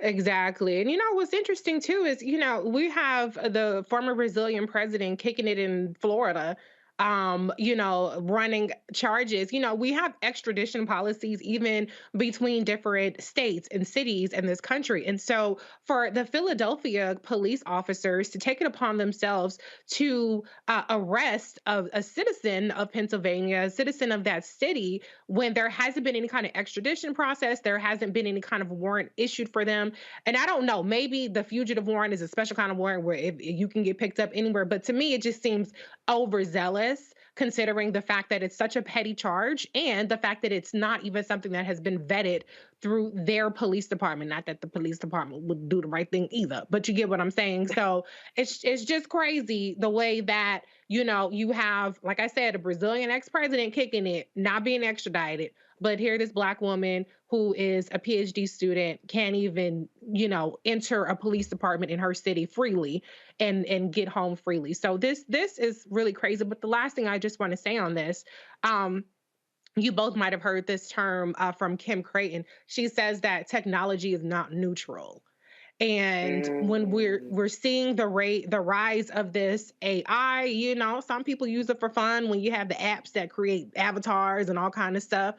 Exactly. And what's interesting too is, we have the former Brazilian president kicking it in Florida, running charges. We have extradition policies even between different states and cities in this country. And so for the Philadelphia police officers to take it upon themselves to arrest a citizen of Pennsylvania, a citizen of that city, when there hasn't been any kind of extradition process, there hasn't been any kind of warrant issued for them. And I don't know, maybe the fugitive warrant is a special kind of warrant where if you can get picked up anywhere. But to me, it just seems overzealous, considering the fact that it's such a petty charge and the fact that it's not even something that has been vetted through their police department. Not that the police department would do the right thing either, but you get what I'm saying. So it's just crazy the way that, you know, you have, like I said, a Brazilian ex-president kicking it, not being extradited. But here, this Black woman who is a PhD student can't even, you know, enter a police department in her city freely and get home freely. So this is really crazy. But the last thing I just want to say on this, you both might have heard this term from Kim Creighton. She says that technology is not neutral. And when we're seeing the rise of this AI, you know, some people use it for fun when you have the apps that create avatars and all kind of stuff,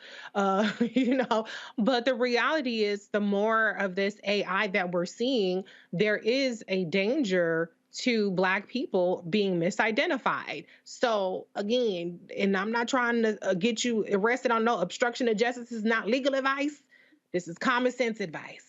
you know. But the reality is, the more of this AI that we're seeing, there is a danger to Black people being misidentified. So again, and I'm not trying to get you arrested on no obstruction of justice. This is not legal advice. This is common sense advice.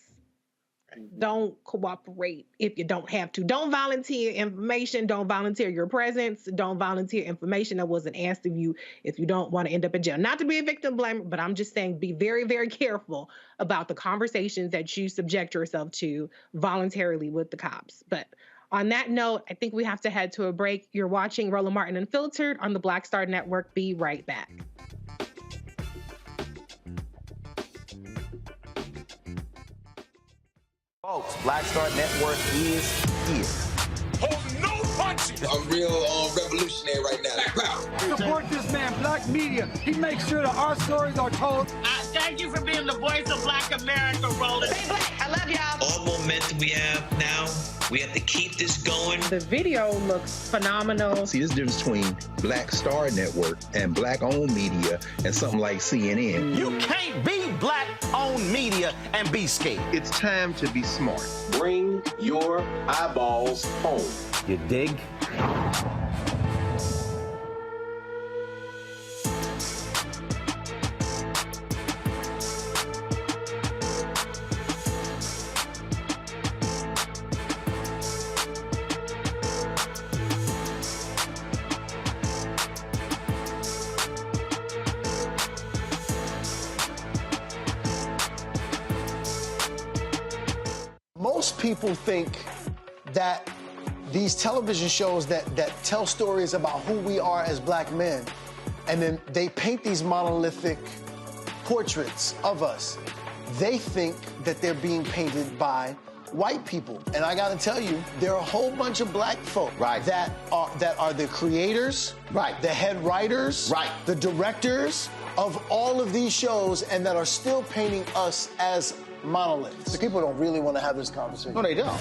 Don't cooperate if you don't have to. Don't volunteer information. Don't volunteer your presence. Don't volunteer information that wasn't asked of you if you don't want to end up in jail. Not to be a victim blamer, but I'm just saying be very, very careful about the conversations that you subject yourself to voluntarily with the cops. But on that note, I think we have to head to a break. You're watching Roland Martin Unfiltered on the Black Star Network. Be right back. Folks, Black Star Network is here. Oh, no punches! I'm real revolutionary right now. Support this man, Black Media. He makes sure that our stories are told. Thank you for being the voice of Black America, Roland. Stay Black. I love y'all. All momentum we have now, we have to keep this going. The video looks phenomenal. See, there's a difference between Black Star Network and Black-owned media and something like CNN. You can't be Black-owned media and be scared. It's time to be smart. Bring your eyeballs home. You dig? Most people think that these television shows that tell stories about who we are as Black men, and then they paint these monolithic portraits of us. They think that they're being painted by white people. And I gotta tell you, there are a whole bunch of Black folk that are the creators, the head writers, the directors of all of these shows, and that are still painting us as monoliths. The people don't really want to have this conversation. No, they don't.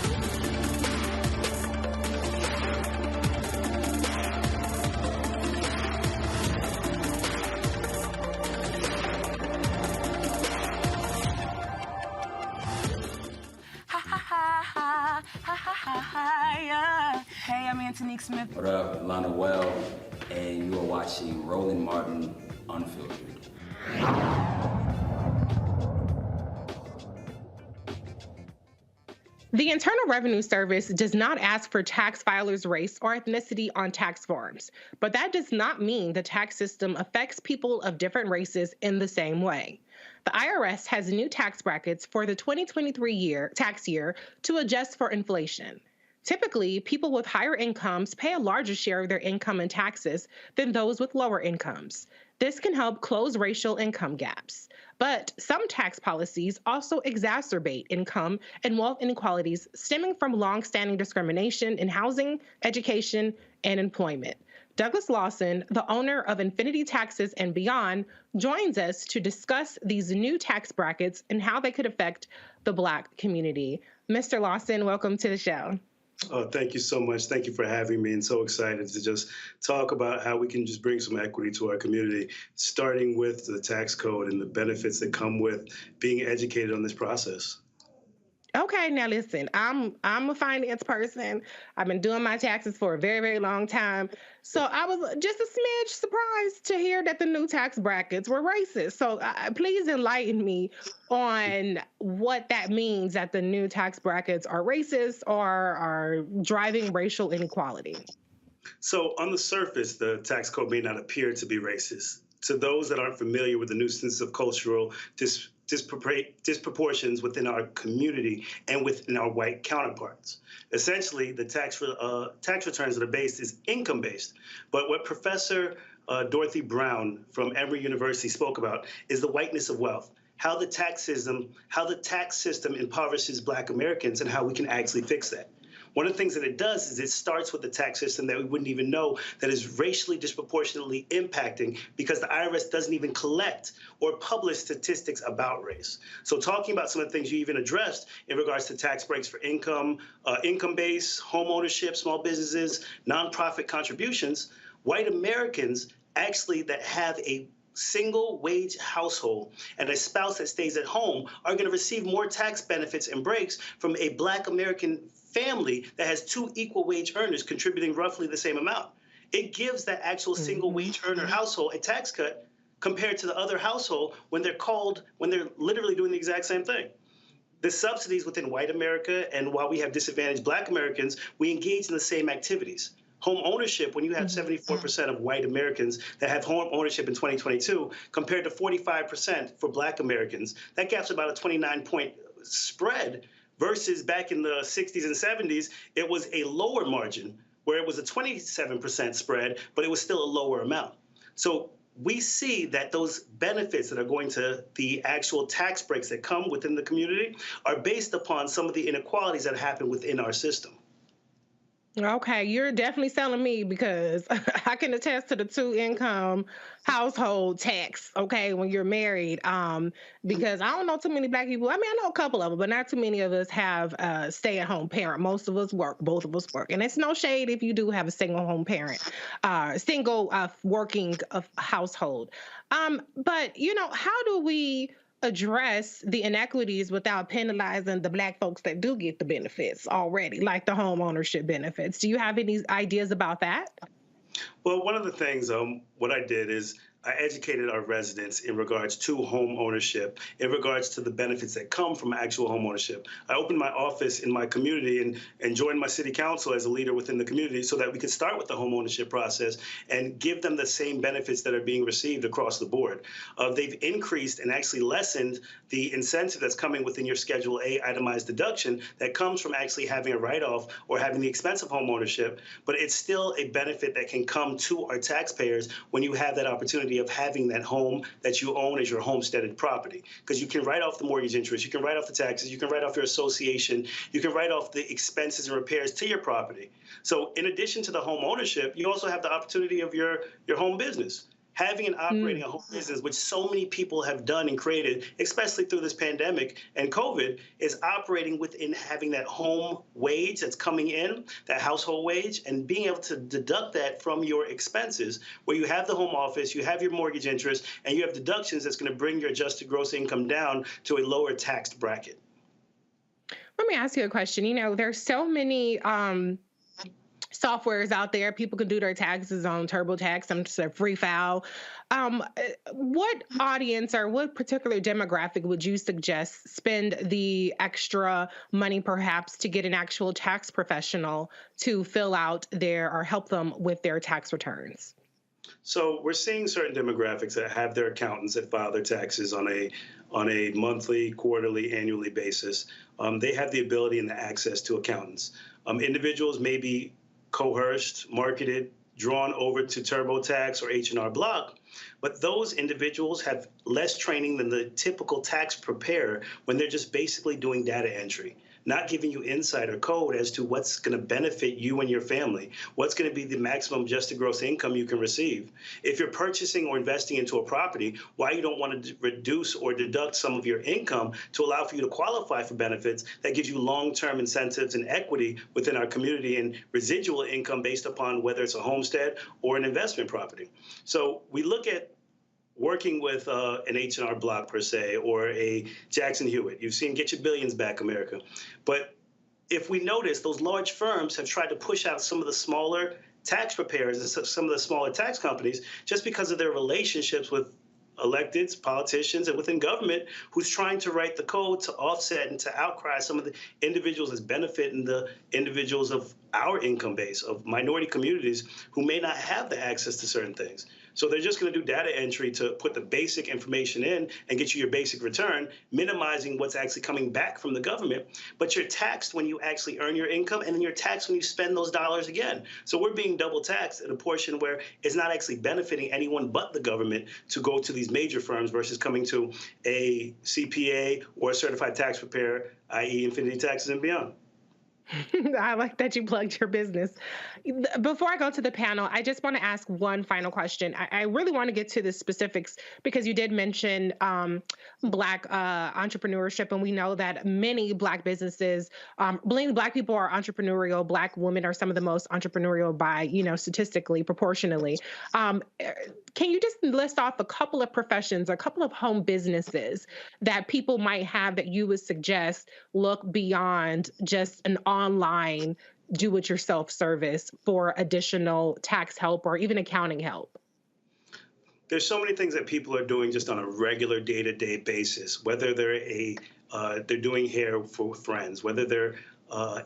Hey, I'm Antonique Smith. What up, Lana Well, and you are watching Roland Martin Unfiltered. The Internal Revenue Service does not ask for tax filers' race or ethnicity on tax forms, but that does not mean the tax system affects people of different races in the same way. The IRS has new tax brackets for the 2023 tax year to adjust for inflation. Typically, people with higher incomes pay a larger share of their income in taxes than those with lower incomes. This can help close racial income gaps. But some tax policies also exacerbate income and wealth inequalities stemming from longstanding discrimination in housing, education, and employment. Douglas Lawson, the owner of Infinity Taxes and Beyond, joins us to discuss these new tax brackets and how they could affect the Black community. Mr. Lawson, welcome to the show. Oh, thank you so much. Thank you for having me, and so excited to just talk about how we can just bring some equity to our community, starting with the tax code and the benefits that come with being educated on this process. Okay, now listen, I'm a finance person. I've been doing my taxes for a very, very long time. So I was just a smidge surprised to hear that the new tax brackets were racist. So please enlighten me on what that means, that the new tax brackets are racist or are driving racial inequality. So on the surface, the tax code may not appear to be racist. to those that aren't familiar with the nuisance of cultural disproportions within our community and within our white counterparts. Essentially, the tax returns that are based is income-based. But what Professor Dorothy Brown from Emory University spoke about is the whiteness of wealth, how the tax system impoverishes Black Americans and how we can actually fix that. One of the things that it does is it starts with the tax system that we wouldn't even know that is racially disproportionately impacting because the IRS doesn't even collect or publish statistics about race. So talking about some of the things you even addressed in regards to tax breaks for income, income-based, home ownership, small businesses, nonprofit contributions, white Americans actually that have a single wage household and a spouse that stays at home are going to receive more tax benefits and breaks from a Black American family that has two equal wage earners contributing roughly the same amount. It gives that actual single wage earner household a tax cut compared to the other household when they're literally doing the exact same thing. The subsidies within white America, and while we have disadvantaged Black Americans, we engage in the same activities. Home ownership, when you have 74% of white Americans that have home ownership in 2022 compared to 45% for Black Americans, that gap's about a 29-point spread versus back in the 60s and 70s, it was a lower margin where it was a 27% spread, but it was still a lower amount. So we see that those benefits that are going to the actual tax breaks that come within the community are based upon some of the inequalities that happen within our system. Okay, you're definitely selling me because I can attest to the two-income household tax, okay, when you're married. Because I don't know too many Black people. I mean, I know a couple of them, but not too many of us have a stay-at-home parent. Most of us work. Both of us work. And it's no shade if you do have a single-home parent, working household. But, how do we address the inequities without penalizing the Black folks that do get the benefits already, like the home ownership benefits? Do you have any ideas about that? Well, one of the things, what I did is I educated our residents in regards to home ownership, in regards to the benefits that come from actual home ownership. I opened my office in my community and joined my city council as a leader within the community so that we could start with the home ownership process and give them the same benefits that are being received across the board. They've increased and actually lessened the incentive that's coming within your Schedule A itemized deduction that comes from actually having a write-off or having the expense of home ownership, but it's still a benefit that can come to our taxpayers when you have that opportunity of having that home that you own as your homesteaded property, because you can write off the mortgage interest, you can write off the taxes, you can write off your association, you can write off the expenses and repairs to your property. So in addition to the home ownership, you also have the opportunity of your home business. Having and operating a home business, which so many people have done and created, especially through this pandemic and COVID, is operating within having that home wage that's coming in, that household wage, and being able to deduct that from your expenses, where you have the home office, you have your mortgage interest, and you have deductions that's going to bring your adjusted gross income down to a lower taxed bracket. Let me ask you a question. There's so many softwares out there. People can do their taxes on TurboTax. Some just a free file. What audience or what particular demographic would you suggest spend the extra money perhaps to get an actual tax professional to fill out or help them with their tax returns? So we're seeing certain demographics that have their accountants that file their taxes on a monthly, quarterly, annually basis. They have the ability and the access to accountants. Individuals may be coerced, marketed, drawn over to TurboTax or H&R Block, but those individuals have less training than the typical tax preparer when they're just basically doing data entry, not giving you insight or code as to what's going to benefit you and your family, what's going to be the maximum adjusted gross income you can receive. If you're purchasing or investing into a property, why you don't want to reduce or deduct some of your income to allow for you to qualify for benefits that gives you long-term incentives and equity within our community and residual income based upon whether it's a homestead or an investment property. So we look at working with an H&R Block per se, or a Jackson Hewitt. You've seen Get Your Billions Back America. But if we notice, those large firms have tried to push out some of the smaller tax preparers and some of the smaller tax companies just because of their relationships with electeds, politicians, and within government who's trying to write the code to offset and to outcry some of the individuals that's benefiting the individuals of our income base, of minority communities who may not have the access to certain things. So they're just going to do data entry to put the basic information in and get you your basic return, minimizing what's actually coming back from the government. But you're taxed when you actually earn your income, and then you're taxed when you spend those dollars again. So we're being double taxed at a portion where it's not actually benefiting anyone but the government to go to these major firms versus coming to a CPA or a certified tax preparer, i.e. Infinity Taxes and Beyond. I like that you plugged your business. Before I go to the panel, I just want to ask one final question. I really want to get to the specifics because you did mention Black entrepreneurship, and we know that many Black businesses, Black people are entrepreneurial. Black women are some of the most entrepreneurial by, statistically, proportionally. Can you just list off a couple of professions, a couple of home businesses that people might have that you would suggest look beyond just an online do-it-yourself service for additional tax help or even accounting help? There's so many things that people are doing just on a regular day-to-day basis, whether they're doing hair for friends, whether they're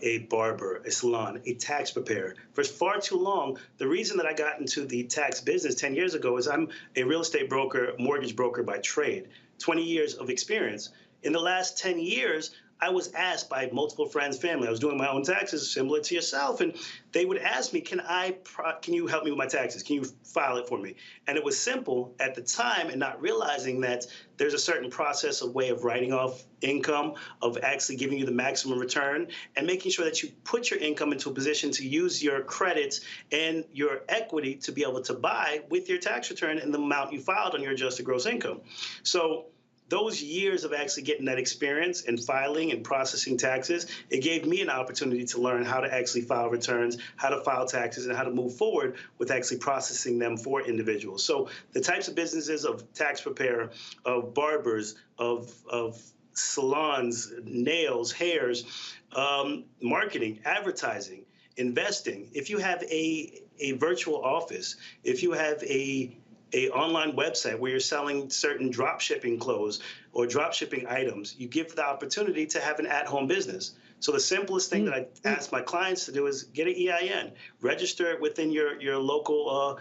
a barber, a salon, a tax preparer. For far too long, the reason that I got into the tax business 10 years ago is I'm a real estate broker, mortgage broker by trade, 20 years of experience. In the last 10 years, I was asked by multiple friends, family, I was doing my own taxes similar to yourself, and they would ask me, can you help me with my taxes? Can you file it for me? And it was simple at the time, and not realizing that there's a certain process, a way of writing off income, of actually giving you the maximum return, and making sure that you put your income into a position to use your credits and your equity to be able to buy with your tax return and the amount you filed on your adjusted gross income. So those years of actually getting that experience and filing and processing taxes, it gave me an opportunity to learn how to actually file returns, how to file taxes, and how to move forward with actually processing them for individuals. So the types of businesses of tax preparer, of barbers, of salons, nails, hairs, marketing, advertising, investing. If you have a virtual office, if you have a online website where you're selling certain drop shipping clothes or drop shipping items, you give the opportunity to have an at-home business. So the simplest thing that I ask my clients to do is get an EIN, register it within your local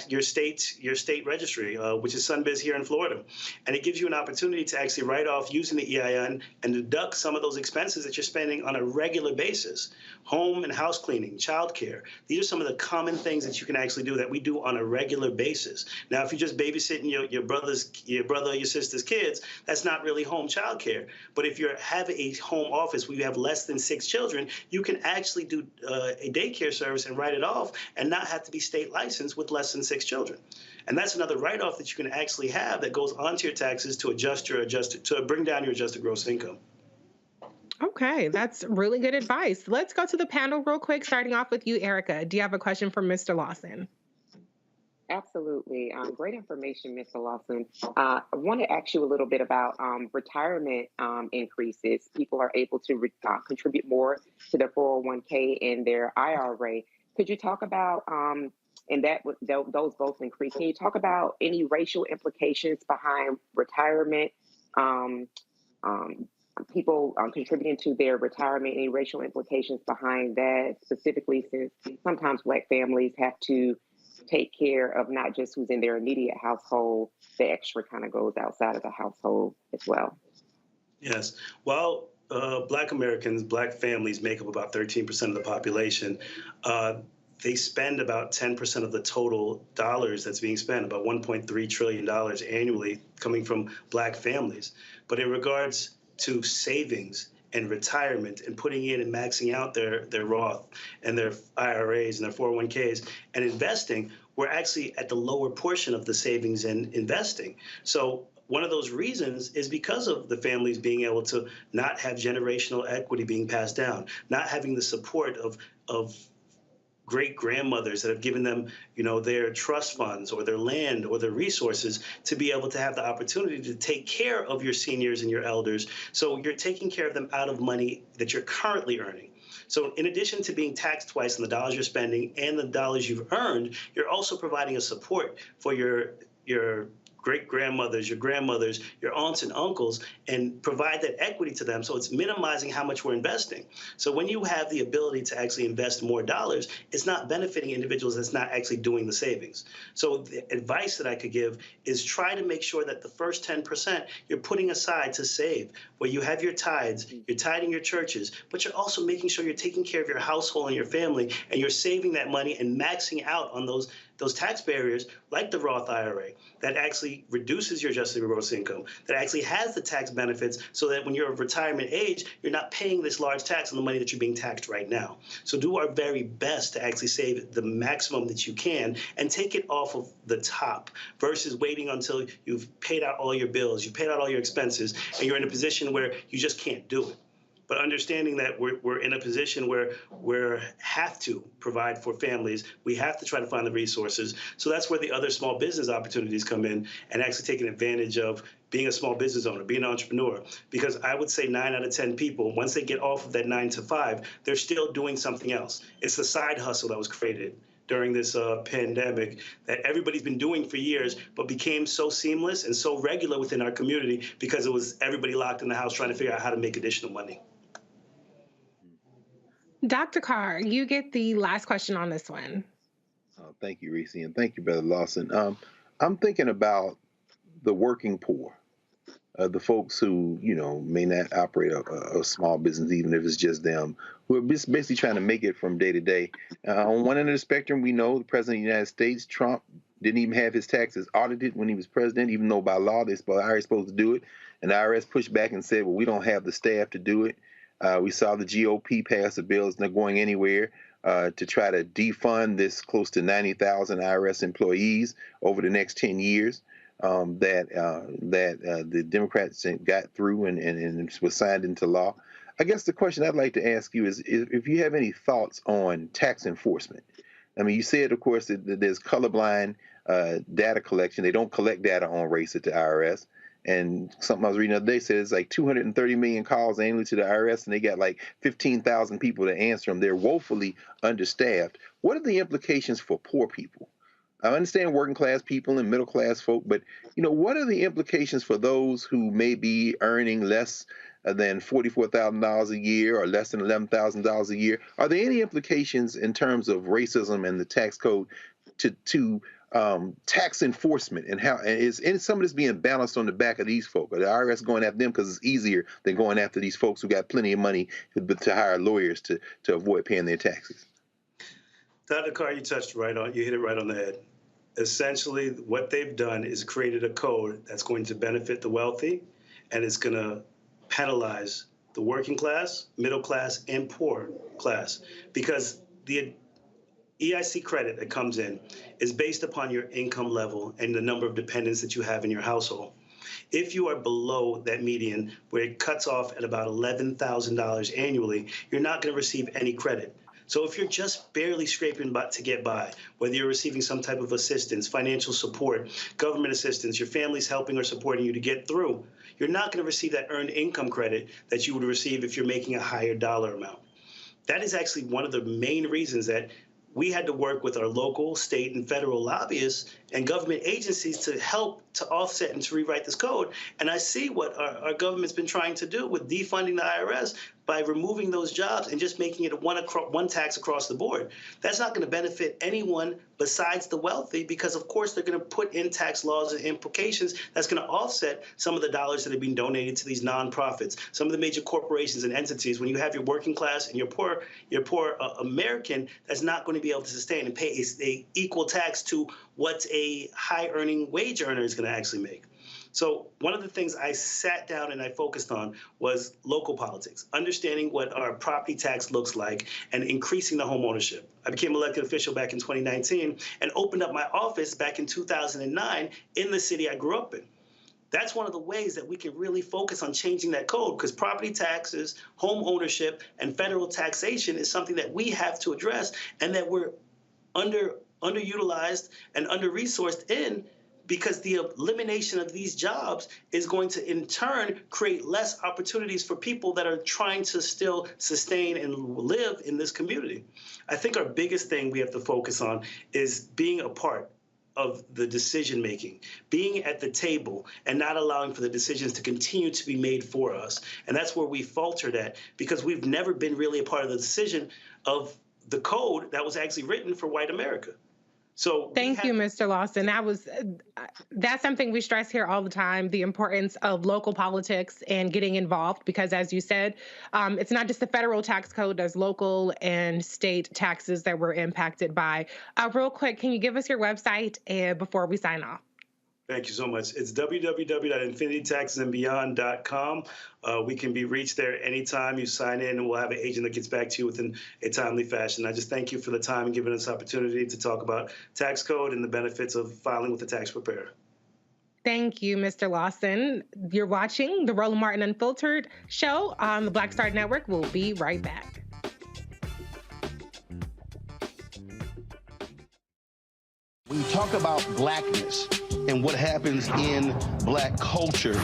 your state registry, which is Sunbiz here in Florida. And it gives you an opportunity to actually write off using the EIN and deduct some of those expenses that you're spending on a regular basis. Home and house cleaning, childcare. These are some of the common things that you can actually do that we do on a regular basis. Now, if you're just babysitting your brother or your sister's kids, that's not really home childcare. But if you have a home office where you have less than 6 children, you can actually do a daycare service and write it off and not have to be state licensed with less than 6 children. And that's another write-off that you can actually have that goes onto your taxes to to bring down your adjusted gross income. Okay, that's really good advice. Let's go to the panel real quick, starting off with you, Erica. Do you have a question for Mr. Lawson? Absolutely. Great information, Mr. Lawson. I want to ask you a little bit about retirement increases. People are able to contribute more to their 401k and their IRA. Could you talk about, and those both increase, can you talk about any racial implications behind retirement, people contributing to their retirement, any racial implications behind that, specifically since sometimes Black families have to take care of not just who's in their immediate household, the extra kind of goes outside of the household as well. Yes. Well, Black Americans, Black families make up about 13% of the population. They spend about 10% of the total dollars that's being spent, about $1.3 trillion annually coming from Black families. But in regards to savings and retirement and putting in and maxing out their Roth and their IRAs and their 401ks and investing, we're actually at the lower portion of the savings and investing. So one of those reasons is because of the families being able to not have generational equity being passed down, not having the support of great grandmothers that have given them, their trust funds or their land or their resources to be able to have the opportunity to take care of your seniors and your elders. So you're taking care of them out of money that you're currently earning. So in addition to being taxed twice on the dollars you're spending and the dollars you've earned, you're also providing a support for your great-grandmothers, your grandmothers, your aunts and uncles, and provide that equity to them. So it's minimizing how much we're investing. So when you have the ability to actually invest more dollars, it's not benefiting individuals that's not actually doing the savings. So the advice that I could give is try to make sure that the first 10% you're putting aside to save, where you have your tithes, you're tithing your churches, but you're also making sure you're taking care of your household and your family, and you're saving that money and maxing out on those tax barriers like the Roth IRA that actually reduces your adjusted gross income, that actually has the tax benefits so that when you're of retirement age, you're not paying this large tax on the money that you're being taxed right now. So do our very best to actually save the maximum that you can and take it off of the top versus waiting until you've paid out all your bills, you've paid out all your expenses, and you're in a position where you just can't do it. But understanding that we're in a position where we have to provide for families, we have to try to find the resources. So that's where the other small business opportunities come in, and actually taking advantage of being a small business owner, being an entrepreneur. Because I would say 9 out of 10 people, once they get off of that 9 to 5, they're still doing something else. It's the side hustle that was created during this pandemic that everybody's been doing for years, but became so seamless and so regular within our community because it was everybody locked in the house trying to figure out how to make additional money. Dr. Carr, you get the last question on this one. Thank you, Reese, and thank you, Brother Lawson. I'm thinking about the working poor, the folks who, may not operate a small business, even if it's just them, who are just basically trying to make it from day to day. On one end of the spectrum, we know the President of the United States, Trump, didn't even have his taxes audited when he was president, even though by law the IRS is supposed to do it. And the IRS pushed back and said, well, we don't have the staff to do it. We saw the GOP pass a bill, it's not going anywhere, to try to defund this close to 90,000 IRS employees over the next 10 years that the Democrats got through and was signed into law. I guess the question I'd like to ask you is if you have any thoughts on tax enforcement. I mean, you said, of course, that there's colorblind data collection. They don't collect data on race at the IRS. And something I was reading the other day says like 230 million calls annually to the IRS, and they got like 15,000 people to answer them. They're woefully understaffed. What are the implications for poor people? I understand working class people and middle class folk, but what are the implications for those who may be earning less than $44,000 a year or less than $11,000 a year? Are there any implications in terms of racism and the tax code to tax enforcement, and how is some of this being balanced on the back of these folk? Are the IRS going after them because it's easier than going after these folks who got plenty of money to hire lawyers to avoid paying their taxes? Dr. Carr, you hit it right on the head. Essentially, what they've done is created a code that's going to benefit the wealthy, and it's going to penalize the working class, middle class, and poor class, because the EIC credit that comes in is based upon your income level and the number of dependents that you have in your household. If you are below that median, where it cuts off at about $11,000 annually, you're not going to receive any credit. So if you're just barely scraping to get by, whether you're receiving some type of assistance, financial support, government assistance, your family's helping or supporting you to get through, you're not going to receive that earned income credit that you would receive if you're making a higher dollar amount. That is actually one of the main reasons that we had to work with our local, state, and federal lobbyists and government agencies to help to offset and to rewrite this code. And I see what our government's been trying to do with defunding the IRS by removing those jobs and just making it one tax across the board. That's not going to benefit anyone besides the wealthy, because of course they're going to put in tax laws and implications that's going to offset some of the dollars that are being donated to these nonprofits, some of the major corporations and entities. When you have your working class and your poor American that's not going to be able to sustain and pay a equal tax to what a high earning wage earner is going to actually make. So one of the things I sat down and I focused on was local politics, understanding what our property tax looks like and increasing the home ownership. I became elected official back in 2019 and opened up my office back in 2009 in the city I grew up in. That's one of the ways that we can really focus on changing that code, because property taxes, home ownership, and federal taxation is something that we have to address and that we're underutilized and under-resourced in, because the elimination of these jobs is going to, in turn, create less opportunities for people that are trying to still sustain and live in this community. I think our biggest thing we have to focus on is being a part of the decision making, being at the table and not allowing for the decisions to continue to be made for us. And that's where we faltered at, because we've never been really a part of the decision of the code that was actually written for white America. So thank you, Mr. Lawson. That's something we stress here all the time, the importance of local politics and getting involved, because as you said, it's not just the federal tax code, there's local and state taxes that we're impacted by. Real quick, can you give us your website before we sign off? Thank you so much. It's www.infinitytaxesandbeyond.com. We can be reached there anytime you sign in, and we'll have an agent that gets back to you within a timely fashion. I just thank you for the time and giving us the opportunity to talk about tax code and the benefits of filing with the tax preparer. Thank you, Mr. Lawson. You're watching the Roland Martin Unfiltered show on the Black Star Network. We'll be right back. When you talk about blackness and what happens in black culture,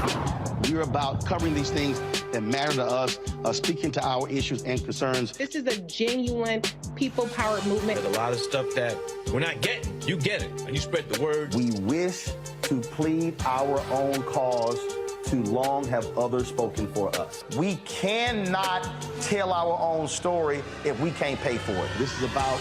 we're about covering these things that matter to us, speaking to our issues and concerns. This is a genuine people-powered movement. There's a lot of stuff that we're not getting. You get it, and you spread the word. We wish to plead our own cause. Too long have others spoken for us. We cannot tell our own story if we can't pay for it. This is about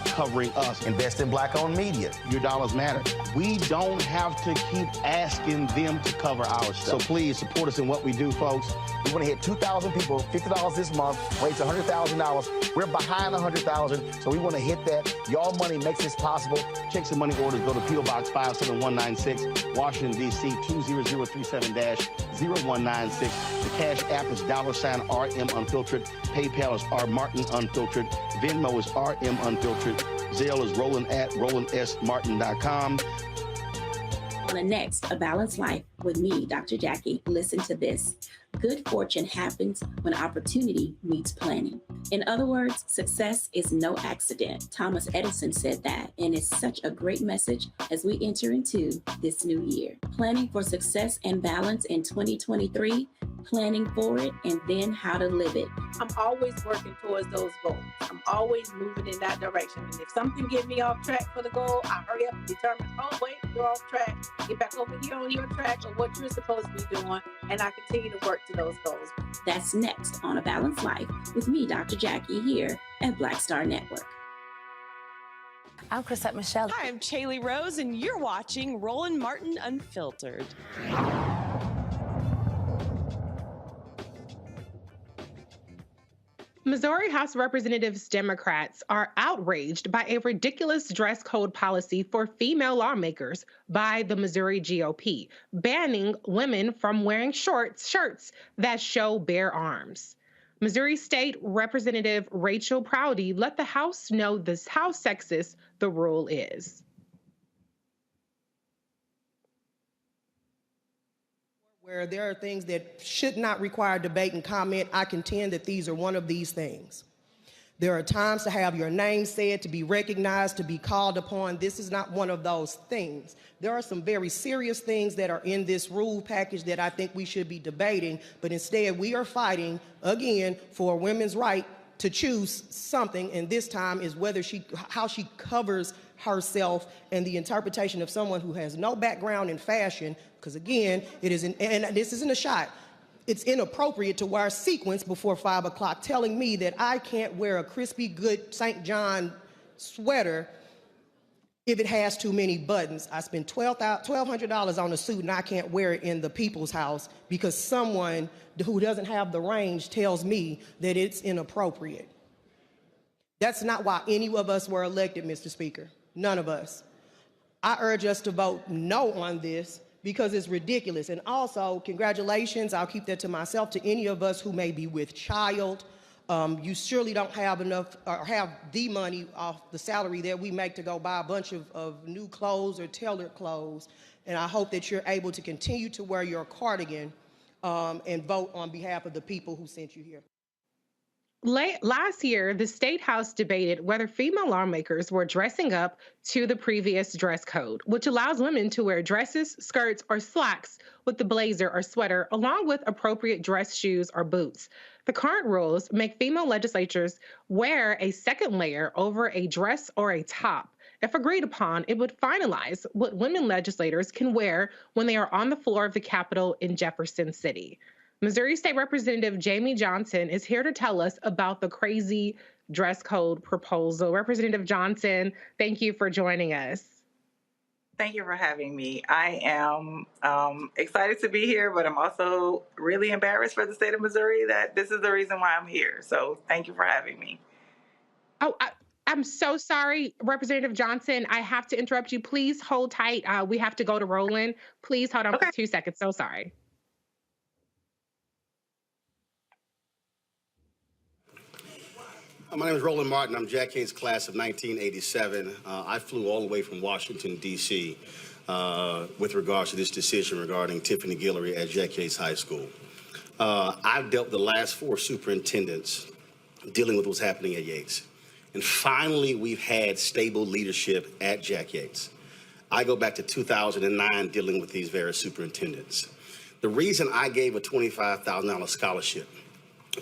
covering us. Invest in black-owned media. Your dollars matter. We don't have to keep asking them to cover our stuff. So please support us in what we do, folks. We want to hit 2,000 people, $50 this month, raise $100,000. We're behind 100,000, so we want to hit that. Y'all money makes this possible. Checks and money orders go to P.O. Box 57196, Washington, D.C. 20037-0196. The Cash App is $RM Unfiltered. PayPal is R Martin Unfiltered. Venmo is RM Unfiltered. Zelle is RolandSMartin.com. On the next A Balanced Life with me, Dr. Jackie, listen to this. Good fortune happens when opportunity meets planning. In other words, success is no accident. Thomas Edison said that, and it's such a great message as we enter into this new year. Planning for success and balance in 2023, planning for it, and then how to live it. I'm always working towards those goals. I'm always moving in that direction. And if something get me off track for the goal, I hurry up and determine, oh, wait, you're off track. Get back over here on your track of what you're supposed to be doing, and I continue to work to those goals. That's next on A Balanced Life with me, Dr. Jackie, here at Black Star Network. I'm Chrisette Michelle. Hi, I'm Chaley Rose, and you're watching Roland Martin Unfiltered. Missouri House Representatives Democrats are outraged by a ridiculous dress code policy for female lawmakers by the Missouri GOP, banning women from wearing shirts that show bare arms. Missouri State Representative Rachel Prouty let the House know how sexist the rule is. Where there are things that should not require debate and comment, I contend that these are one of these things. There are times to have your name said, to be recognized, to be called upon. This is not one of those things. There are some very serious things that are in this rule package that I think we should be debating, but instead we are fighting, again, for women's right to choose something, and this time is how she covers herself and the interpretation of someone who has no background in fashion, because again, it is, and this isn't a shot, it's inappropriate to wear sequins before 5 o'clock, telling me that I can't wear a crispy good St. John sweater if it has too many buttons. I spent $1,200 on a suit and I can't wear it in the people's house because someone who doesn't have the range tells me that it's inappropriate. That's not why any of us were elected, Mr. Speaker. None of us. I urge us to vote no on this because it's ridiculous. And also, congratulations, I'll keep that to myself, to any of us who may be with child. You surely don't have enough or have the money off the salary that we make to go buy a bunch of new clothes or tailored clothes. And I hope that you're able to continue to wear your cardigan and vote on behalf of the people who sent you here. Last year, the State House debated whether female lawmakers were dressing up to the previous dress code, which allows women to wear dresses, skirts, or slacks with the blazer or sweater, along with appropriate dress shoes or boots. The current rules make female legislators wear a second layer over a dress or a top, If agreed upon, it would finalize what women legislators can wear when they are on the floor of the Capitol in Jefferson City. Missouri State Representative Jamie Johnson is here to tell us about the crazy dress code proposal. Representative Johnson, thank you for joining us. Thank you for having me. I am excited to be here, but I'm also really embarrassed for the state of Missouri that this is the reason why I'm here. So thank you for having me. Oh, I'm so sorry, Representative Johnson. I have to interrupt you. Please hold tight. We have to go to Roland. Please hold on for 2 seconds. So sorry. My name is Roland Martin. I'm Jack Yates class of 1987. I flew all the way from Washington, D.C. With regards to this decision regarding Tiffany Guillory at Jack Yates High School. I've dealt with the last 4 superintendents dealing with what's happening at Yates. And finally, we've had stable leadership at Jack Yates. I go back to 2009 dealing with these various superintendents. The reason I gave a $25,000 scholarship,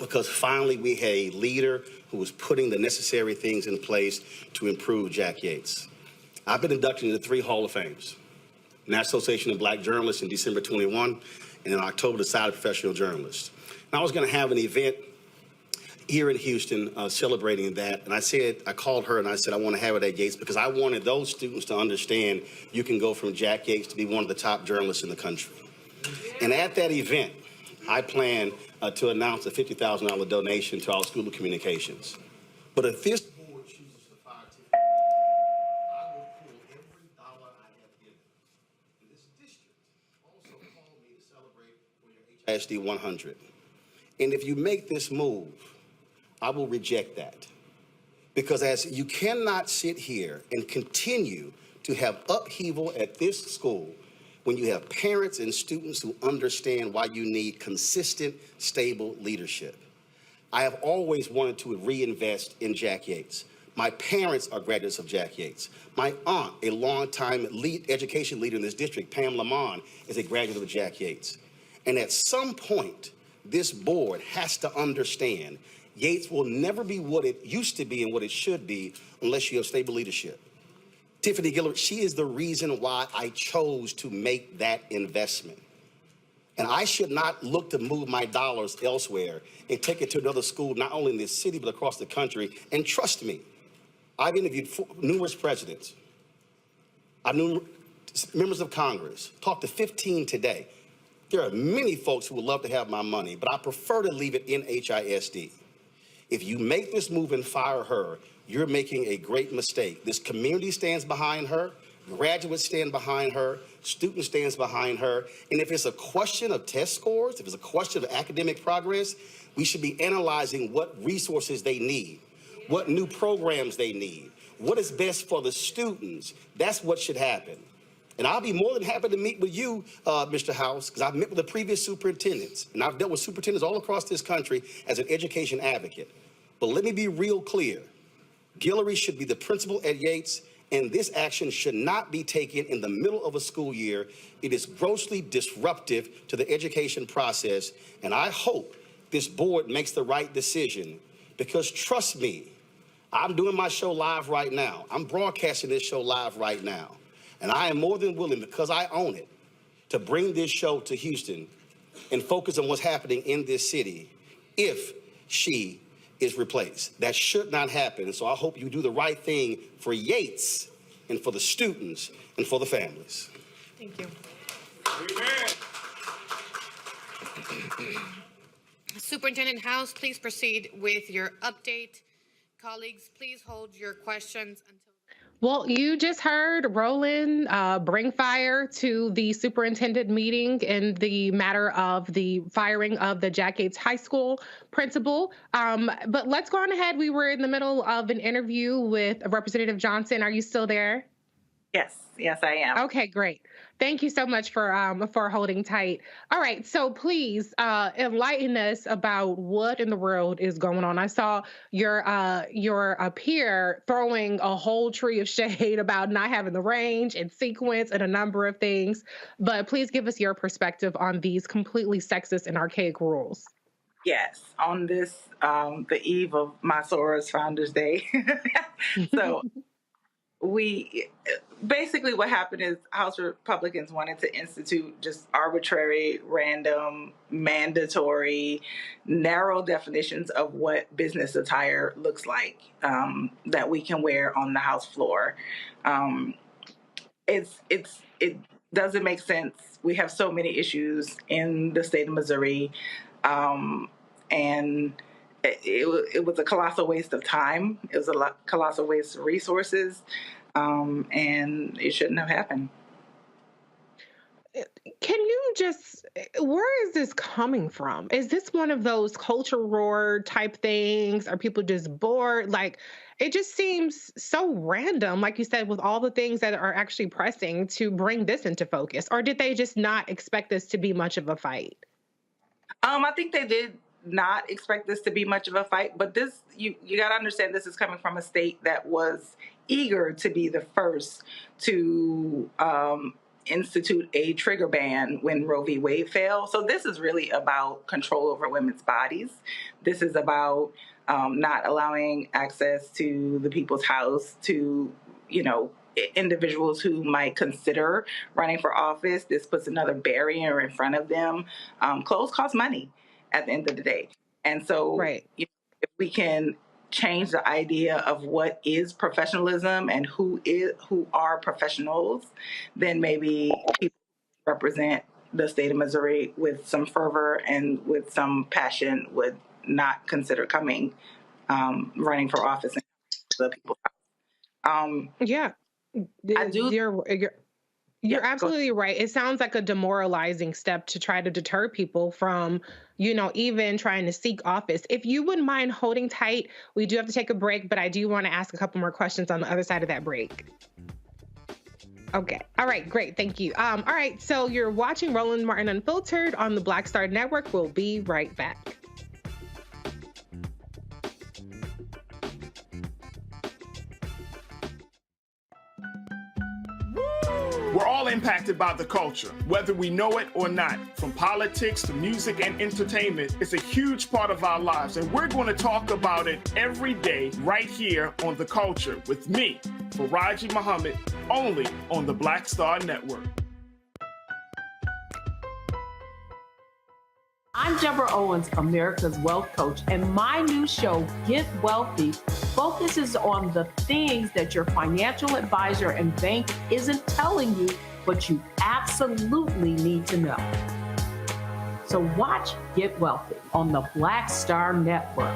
because finally we had a leader who was putting the necessary things in place to improve Jack Yates. I've been inducted into 3 Hall of Fames. National Association of Black Journalists in December 21, and in October, the Society of Professional Journalists. And I was gonna have an event here in Houston celebrating that, and I called her and I said, I wanna have it at Yates because I wanted those students to understand you can go from Jack Yates to be one of the top journalists in the country. And at that event, I plan to announce a $50,000 donation to our School of Communications. But if this board chooses to fire Tiffany, I will pull every dollar I have given. And this district also called me to celebrate for your HISD 100. And if you make this move, I will reject that. Because as you cannot sit here and continue to have upheaval at this school when you have parents and students who understand why you need consistent, stable leadership. I have always wanted to reinvest in Jack Yates. My parents are graduates of Jack Yates. My aunt, a longtime education leader in this district, Pam Lamont, is a graduate of Jack Yates. And at some point, this board has to understand Yates will never be what it used to be and what it should be unless you have stable leadership. Tiffany Guillory, she is the reason why I chose to make that investment. And I should not look to move my dollars elsewhere and take it to another school, not only in this city, but across the country. And trust me, I've interviewed numerous presidents. I knew members of Congress, talked to 15 today. There are many folks who would love to have my money, but I prefer to leave it in HISD. If you make this move and fire her, you're making a great mistake. This community stands behind her, graduates stand behind her, students stands behind her, and if it's a question of test scores, if it's a question of academic progress, we should be analyzing what resources they need, what new programs they need, what is best for the students. That's what should happen. And I'll be more than happy to meet with you, Mr. House, because I've met with the previous superintendents, and I've dealt with superintendents all across this country as an education advocate. But let me be real clear. Guillory should be the principal at Yates, and this action should not be taken in the middle of a school year. It is grossly disruptive to the education process, and I hope this board makes the right decision, because trust me, I'm doing my show live right now. I'm broadcasting this show live right now, and I am more than willing, because I own it, to bring this show to Houston and focus on what's happening in this city if she is replaced. That should not happen. So I hope you do the right thing for Yates and for the students and for the families. Thank you. Superintendent House, please proceed with your update. Colleagues, please hold your questions until. Well, you just heard Roland bring fire to the superintendent meeting in the matter of the firing of the Jack Yates High School principal. But let's go on ahead. We were in the middle of an interview with Representative Johnson. Are you still there? Yes, I am. Okay, great. Thank you so much for holding tight. All right, so please enlighten us about what in the world is going on. I saw your peer throwing a whole tree of shade about not having the range and sequence and a number of things, but please give us your perspective on these completely sexist and archaic rules. Yes, on this, the eve of my soror's Founders Day. So Basically what happened is House Republicans wanted to institute just arbitrary, random, mandatory, narrow definitions of what business attire looks like, that we can wear on the House floor. It doesn't make sense. We have so many issues in the state of Missouri, and it was a colossal waste of time. It was a colossal waste of resources, and it shouldn't have happened. Can you where is this coming from? Is this one of those culture war type things? Are people just bored? Like, it just seems so random, like you said, with all the things that are actually pressing to bring this into focus. Or did they just not expect this to be much of a fight? I think they did not expect this to be much of a fight, but this, you got to understand, this is coming from a state that was eager to be the first to institute a trigger ban when Roe v. Wade fell. So this is really about control over women's bodies. This is about not allowing access to the people's house to, individuals who might consider running for office. This puts another barrier in front of them. Clothes cost money at the end of the day. And so if we can change the idea of what is professionalism and who are professionals, then maybe people represent the state of Missouri with some fervor and with some passion would not consider running for office in the people's house. You're absolutely right. It sounds like a demoralizing step to try to deter people from, even trying to seek office. If you wouldn't mind holding tight, we do have to take a break, but I do want to ask a couple more questions on the other side of that break. Okay. All right. Great. Thank you. All right. So you're watching Roland Martin Unfiltered on the Black Star Network. We'll be right back. We're all impacted by the culture, whether we know it or not. From politics to music and entertainment, it's a huge part of our lives, and we're going to talk about it every day right here on The Culture with me, Faraji Muhammad, only on the Black Star Network. I'm Deborah Owens, America's Wealth Coach, and my new show, Get Wealthy, focuses on the things that your financial advisor and bank isn't telling you, but you absolutely need to know. So watch Get Wealthy on the Black Star Network.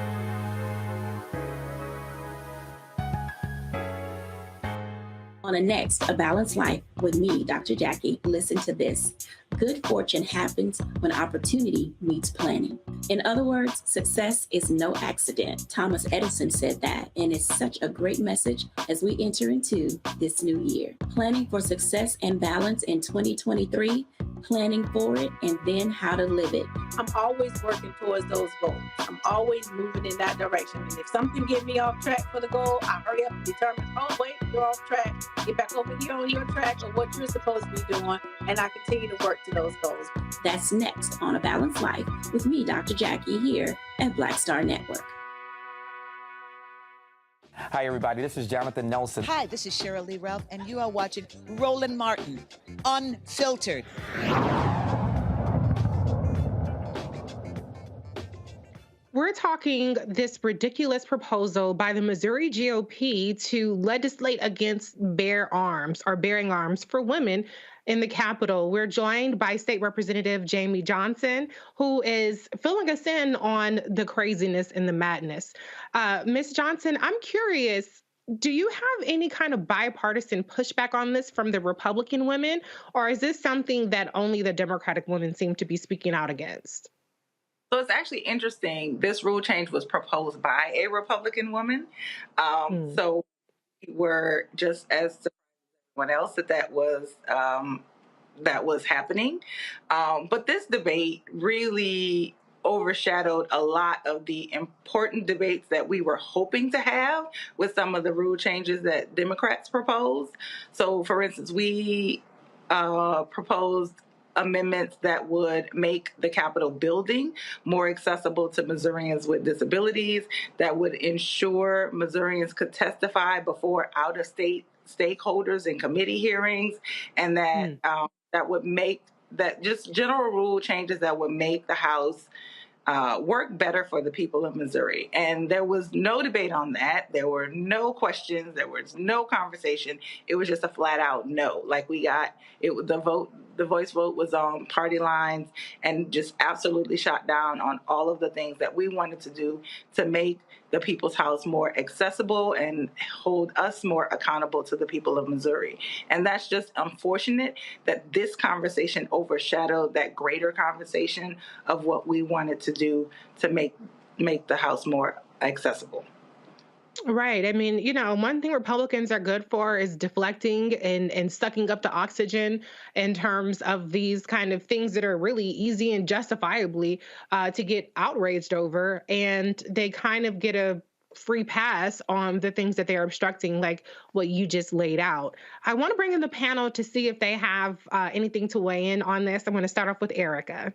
On the next A Balanced Life with me, Dr. Jackie, listen to this. Good fortune happens when opportunity meets planning. In other words, success is no accident. Thomas Edison said that, and it's such a great message as we enter into this new year. Planning for success and balance in 2023, planning for it, and then how to live it. I'm always working towards those goals. I'm always moving in that direction. And if something get me off track for the goal, I hurry up and determine, oh, wait, you're off track. Get back over here on your track of what you're supposed to be doing, and I continue to work to those goals. That's next on A Balanced Life with me, Dr. Jackie, here at Black Star Network. Hi, everybody. This is Jonathan Nelson. Hi, this is Cheryl Lee Ralph, and you are watching Roland Martin Unfiltered. We're talking this ridiculous proposal by the Missouri GOP to legislate against bearing arms for women in the Capitol. We're joined by State Representative Jamie Johnson, who is filling us in on the craziness and the madness. Ms. Johnson, I'm curious, do you have any kind of bipartisan pushback on this from the Republican women, or is this something that only the Democratic women seem to be speaking out against? So it's actually interesting. This rule change was proposed by a Republican woman. So we were just as surprised as everyone else that was happening. But this debate really overshadowed a lot of the important debates that we were hoping to have with some of the rule changes that Democrats proposed. So, for instance, we proposed amendments that would make the Capitol building more accessible to Missourians with disabilities, that would ensure Missourians could testify before out-of-state stakeholders in committee hearings, and that that would make that just general rule changes that would make the House work better for the people of Missouri. And there was no debate on that. There were no questions. There was no conversation. It was just a flat out no. Like we got it. The voice vote was on party lines and just absolutely shot down on all of the things that we wanted to do to make the People's House more accessible and hold us more accountable to the people of Missouri. And that's just unfortunate that this conversation overshadowed that greater conversation of what we wanted to do to make the House more accessible. Right. I mean, one thing Republicans are good for is deflecting and sucking up the oxygen in terms of these kind of things that are really easy and justifiably to get outraged over. And they kind of get a free pass on the things that they're obstructing, like what you just laid out. I want to bring in the panel to see if they have anything to weigh in on this. I'm going to start off with Erica.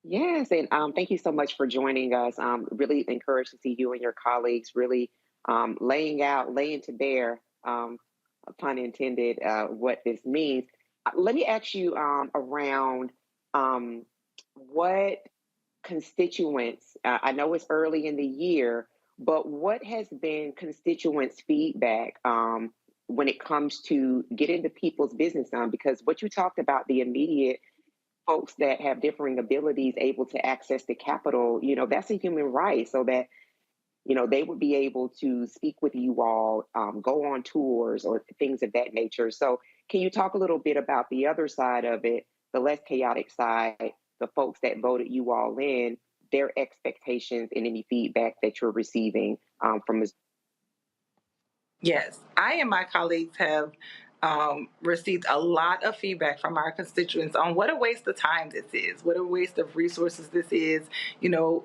Yes, and thank you so much for joining us. Really encouraged to see you and your colleagues really laying to bear, pun intended, what this means. Let me ask you around what constituents, I know it's early in the year, but what has been constituents' feedback when it comes to getting the people's business done? Because what you talked about, the immediate folks that have differing abilities able to access the Capitol, that's a human right, so that, they would be able to speak with you all, go on tours or things of that nature. So can you talk a little bit about the other side of it, the less chaotic side, the folks that voted you all in, their expectations and any feedback that you're receiving from Missouri? Yes, I and my colleagues have received a lot of feedback from our constituents on what a waste of time this is, what a waste of resources this is.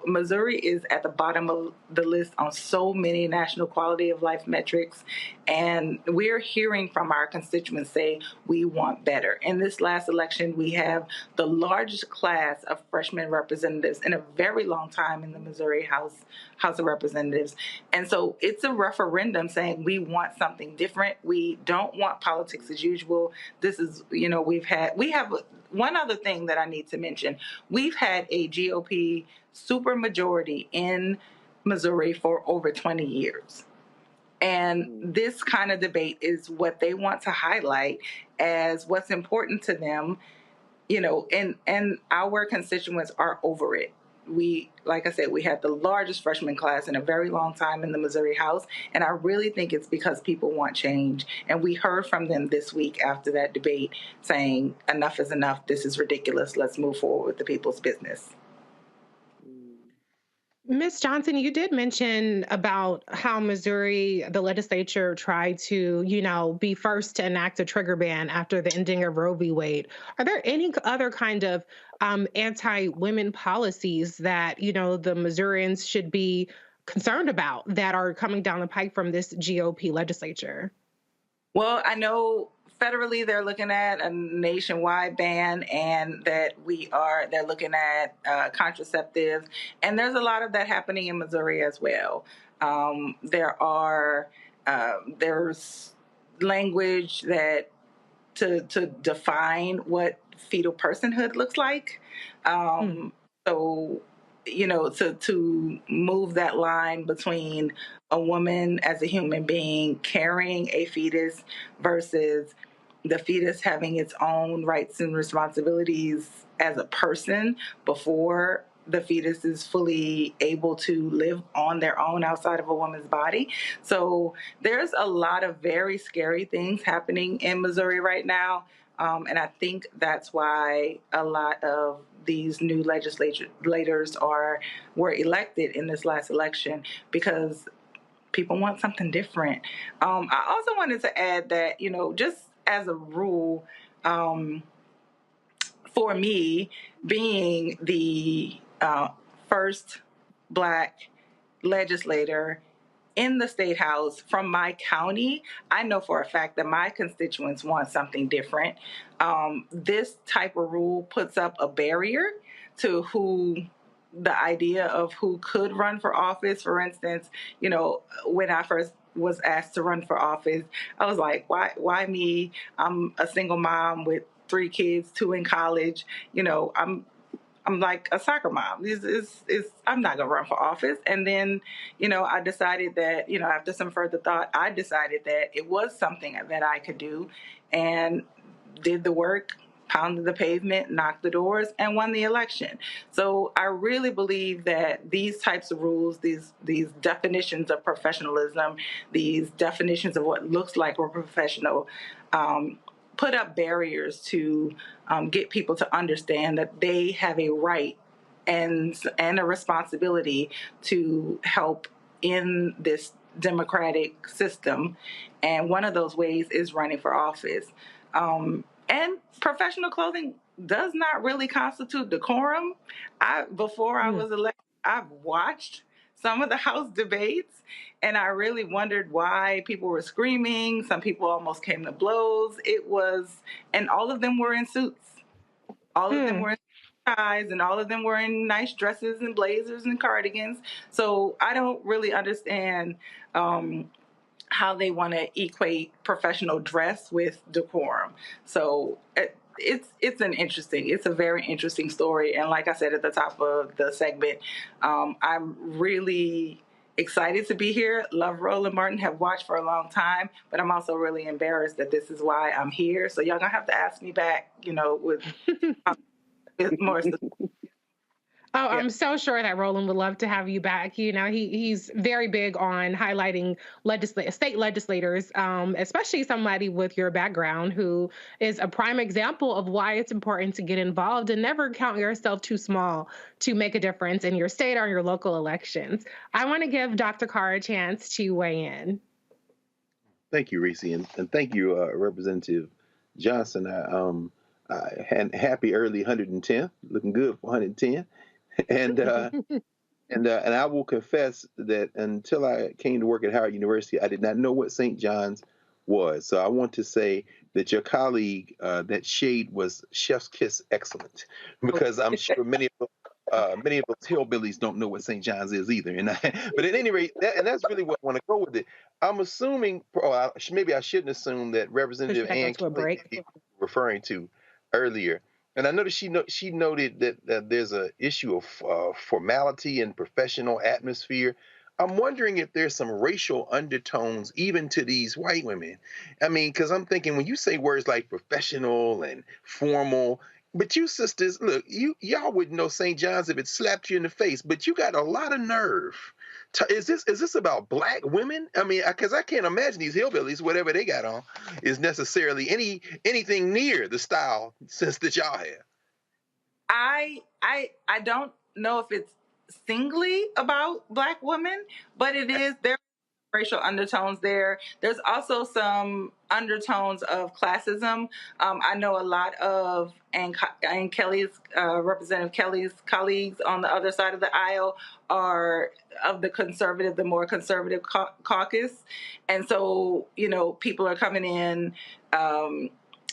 Missouri is at the bottom of the list on so many national quality of life metrics, and we're hearing from our constituents say we want better. In this last election, we have the largest class of freshman representatives in a very long time in the Missouri House of Representatives. And so it's a referendum saying we want something different. We don't want politics as usual. This is, we have one other thing that I need to mention. We've had a GOP supermajority in Missouri for over 20 years. And this kind of debate is what they want to highlight as what's important to them, and our constituents are over it. Like I said, we had the largest freshman class in a very long time in the Missouri House, and I really think it's because people want change. And we heard from them this week after that debate saying, enough is enough, this is ridiculous, let's move forward with the people's business. Ms. Johnson, you did mention about how Missouri, the legislature, tried to, be first to enact a trigger ban after the ending of Roe v. Wade. Are there any other kind of anti-women policies that, the Missourians should be concerned about that are coming down the pike from this GOP legislature? Well, I know federally they're looking at a nationwide ban, and that they're looking at contraceptives, and there's a lot of that happening in Missouri as well. There's language that to define what fetal personhood looks like. So, to move that line between a woman as a human being carrying a fetus versus the fetus having its own rights and responsibilities as a person before the fetus is fully able to live on their own outside of a woman's body. So there's a lot of very scary things happening in Missouri right now. And I think that's why a lot of these new legislators were elected in this last election, because people want something different. I also wanted to add that, just as a rule, for me, being the first Black legislator in the state house from my county, I know for a fact that my constituents want something different. This type of rule puts up a barrier to the idea of who could run for office. For instance, when I first was asked to run for office, I was like, why me? I'm a single mom with 3 kids, 2 in college. I'm like a soccer mom. I'm not going to run for office. And then, I decided that, after some further thought, I decided that it was something that I could do, and did the work, pounded the pavement, knocked the doors, and won the election. So I really believe that these types of rules, these definitions of professionalism, these definitions of what looks like we're professional, put up barriers to get people to understand that they have a right and a responsibility to help in this democratic system. And one of those ways is running for office. And professional clothing does not really constitute decorum. Before I was elected, I've watched some of the House debates, and I really wondered why people were screaming. Some people almost came to blows. And all of them were in suits. All of them were in ties, and all of them were in nice dresses and blazers and cardigans. So I don't really understand how they want to equate professional dress with decorum. So it's a very interesting story. And like I said at the top of the segment, I'm really excited to be here. Love Roland Martin, have watched for a long time, but I'm also really embarrassed that this is why I'm here. So y'all gonna have to ask me back, with more. Oh, I'm so sure that Roland would love to have you back. He's very big on highlighting state legislators, especially somebody with your background who is a prime example of why it's important to get involved and never count yourself too small to make a difference in your state or your local elections. I want to give Dr. Carr a chance to weigh in. Thank you, Reese, and thank you, Representative Johnson. Happy early 110th, looking good for 110. And I will confess that until I came to work at Howard University, I did not know what St. John's was. So I want to say that your colleague, that shade was chef's kiss excellent, because I'm sure many of those hillbillies don't know what St. John's is either. But at any rate, that's really what I want to go with it. I'm assuming, maybe I shouldn't assume that Representative Ann Kelly referring to earlier. And I noticed she noted that there's an issue of formality and professional atmosphere. I'm wondering if there's some racial undertones even to these white women. I mean, because I'm thinking when you say words like professional and formal, but you sisters, look, y'all wouldn't know St. John's if it slapped you in the face, but you got a lot of nerve. Is this about black women? I mean, because I can't imagine these hillbillies, whatever they got on, is necessarily anything near the style sense that y'all have. I don't know if it's singly about black women, but it is. There are racial undertones there. There's also some undertones of classism. I know a lot of Ann Kelly's, Representative Kelly's colleagues on the other side of the aisle are of the more conservative caucus. And so, people are coming in,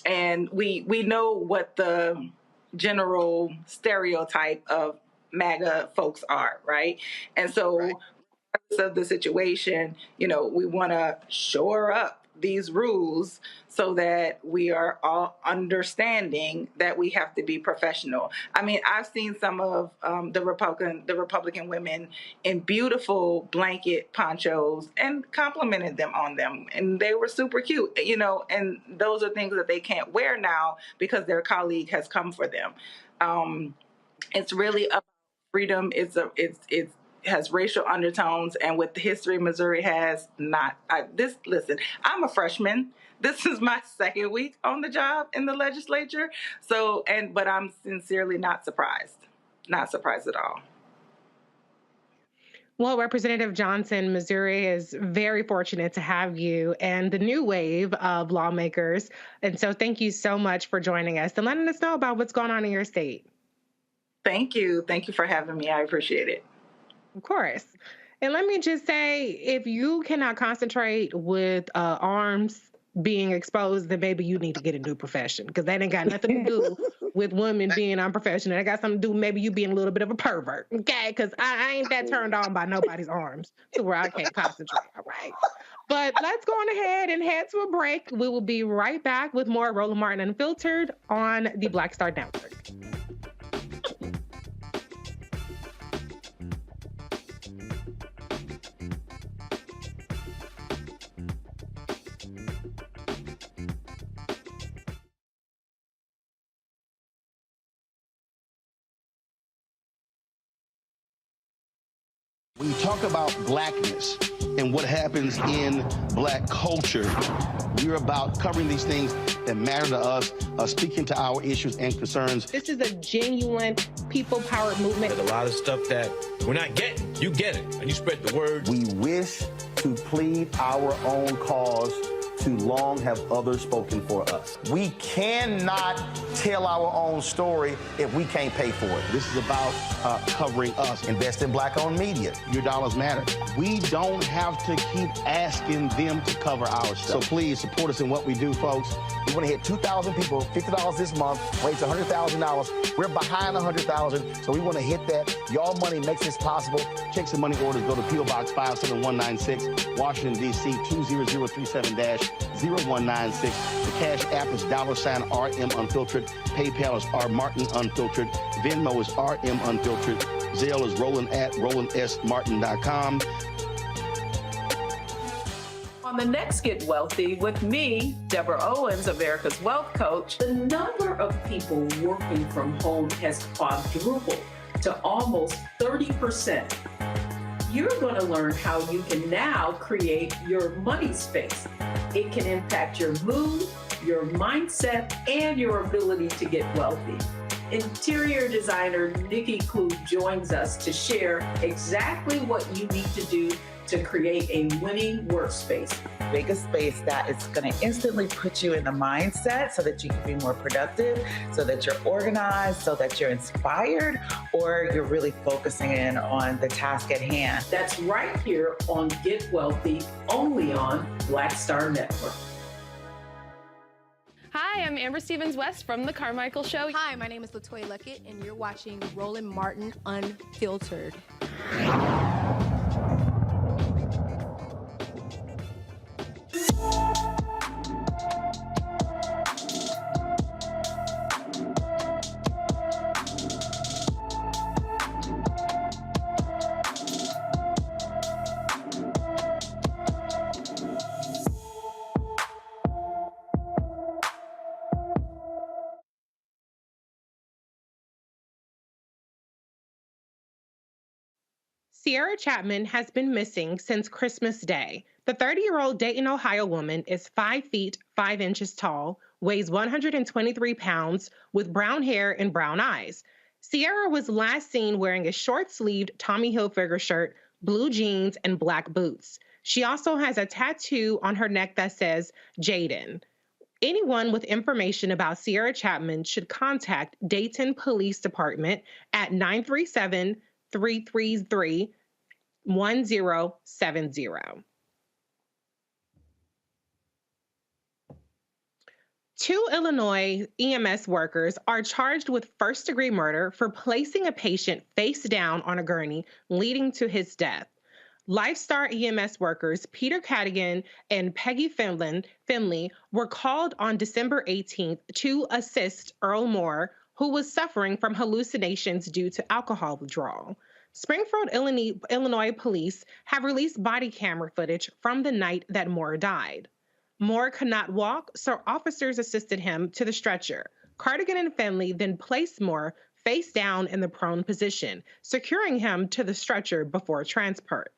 and we know what the general stereotype of MAGA folks are, right? And so, regardless of the situation, we want to shore up these rules so that we are all understanding that we have to be professional. I mean, I've seen some of the Republican women in beautiful blanket ponchos and complimented them on them, and they were super cute, and those are things that they can't wear now because their colleague has come for them. It's really about freedom. It has racial undertones, and with the history Missouri has not. Listen, I'm a freshman. This is my second week on the job in the legislature. But I'm sincerely not surprised. Not surprised at all. Well, Representative Johnson, Missouri is very fortunate to have you and the new wave of lawmakers. And so thank you so much for joining us and letting us know about what's going on in your state. Thank you. Thank you for having me. I appreciate it. Of course. And let me just say, if you cannot concentrate with arms being exposed, then maybe you need to get a new profession, because that ain't got nothing to do with women being unprofessional. That got something to do with maybe you being a little bit of a pervert, okay? Because I ain't that turned on by nobody's arms to where I can't concentrate, all right? But let's go on ahead and head to a break. We will be right back with more Roland Martin Unfiltered on the Black Star Network. When you talk about blackness and what happens in black culture, we're about covering these things that matter to us, speaking to our issues and concerns. This is a genuine people-powered movement. There's a lot of stuff that we're not getting. You get it, and you spread the word. We wish to plead our own cause. Too long have others spoken for us. We cannot tell our own story if we can't pay for it. This is about covering us. Invest in black-owned media. Your dollars matter. We don't have to keep asking them to cover our stuff. So please support us in what we do, folks. We want to hit 2,000 people, $50 this month, raise $100,000. We're behind 100,000, so we want to hit that. Y'all money makes this possible. Check some money orders. Go to P.O. Box 57196, Washington, D.C. 20037-0196. The Cash App is $RM Unfiltered. PayPal is R Martin Unfiltered. Venmo is RM Unfiltered. Zelle is Roland@RolandSMartin.com. On the next Get Wealthy with me, Deborah Owens, America's Wealth Coach, the number of people working from home has quadrupled to almost 30%. You're going to learn how you can now create your money space. It can impact your mood, your mindset, and your ability to get wealthy. Interior designer Nikki Klug joins us to share exactly what you need to do to create a winning workspace. Make a space that is going to instantly put you in the mindset so that you can be more productive, so that you're organized, so that you're inspired, or you're really focusing in on the task at hand. That's right here on Get Wealthy, only on Black Star Network. Hi, I'm Amber Stevens-West from The Carmichael Show. Hi, my name is LaToya Luckett, and you're watching Roland Martin Unfiltered. Sierra Chapman has been missing since Christmas Day. The 30-year-old Dayton, Ohio woman is 5 feet 5 inches tall, weighs 123 pounds, with brown hair and brown eyes. Sierra was last seen wearing a short-sleeved Tommy Hilfiger shirt, blue jeans, and black boots. She also has a tattoo on her neck that says Jaden. Anyone with information about Sierra Chapman should contact Dayton Police Department at 937-333-1070. Two Illinois EMS workers are charged with first-degree murder for placing a patient face down on a gurney, leading to his death. Lifestar EMS workers Peter Cadigan and Peggy Finley were called on December 18th to assist Earl Moore, who was suffering from hallucinations due to alcohol withdrawal. Springfield, Illinois police have released body camera footage from the night that Moore died. Moore could not walk, so officers assisted him to the stretcher. Cardigan and Finley then placed Moore face down in the prone position, securing him to the stretcher before transport.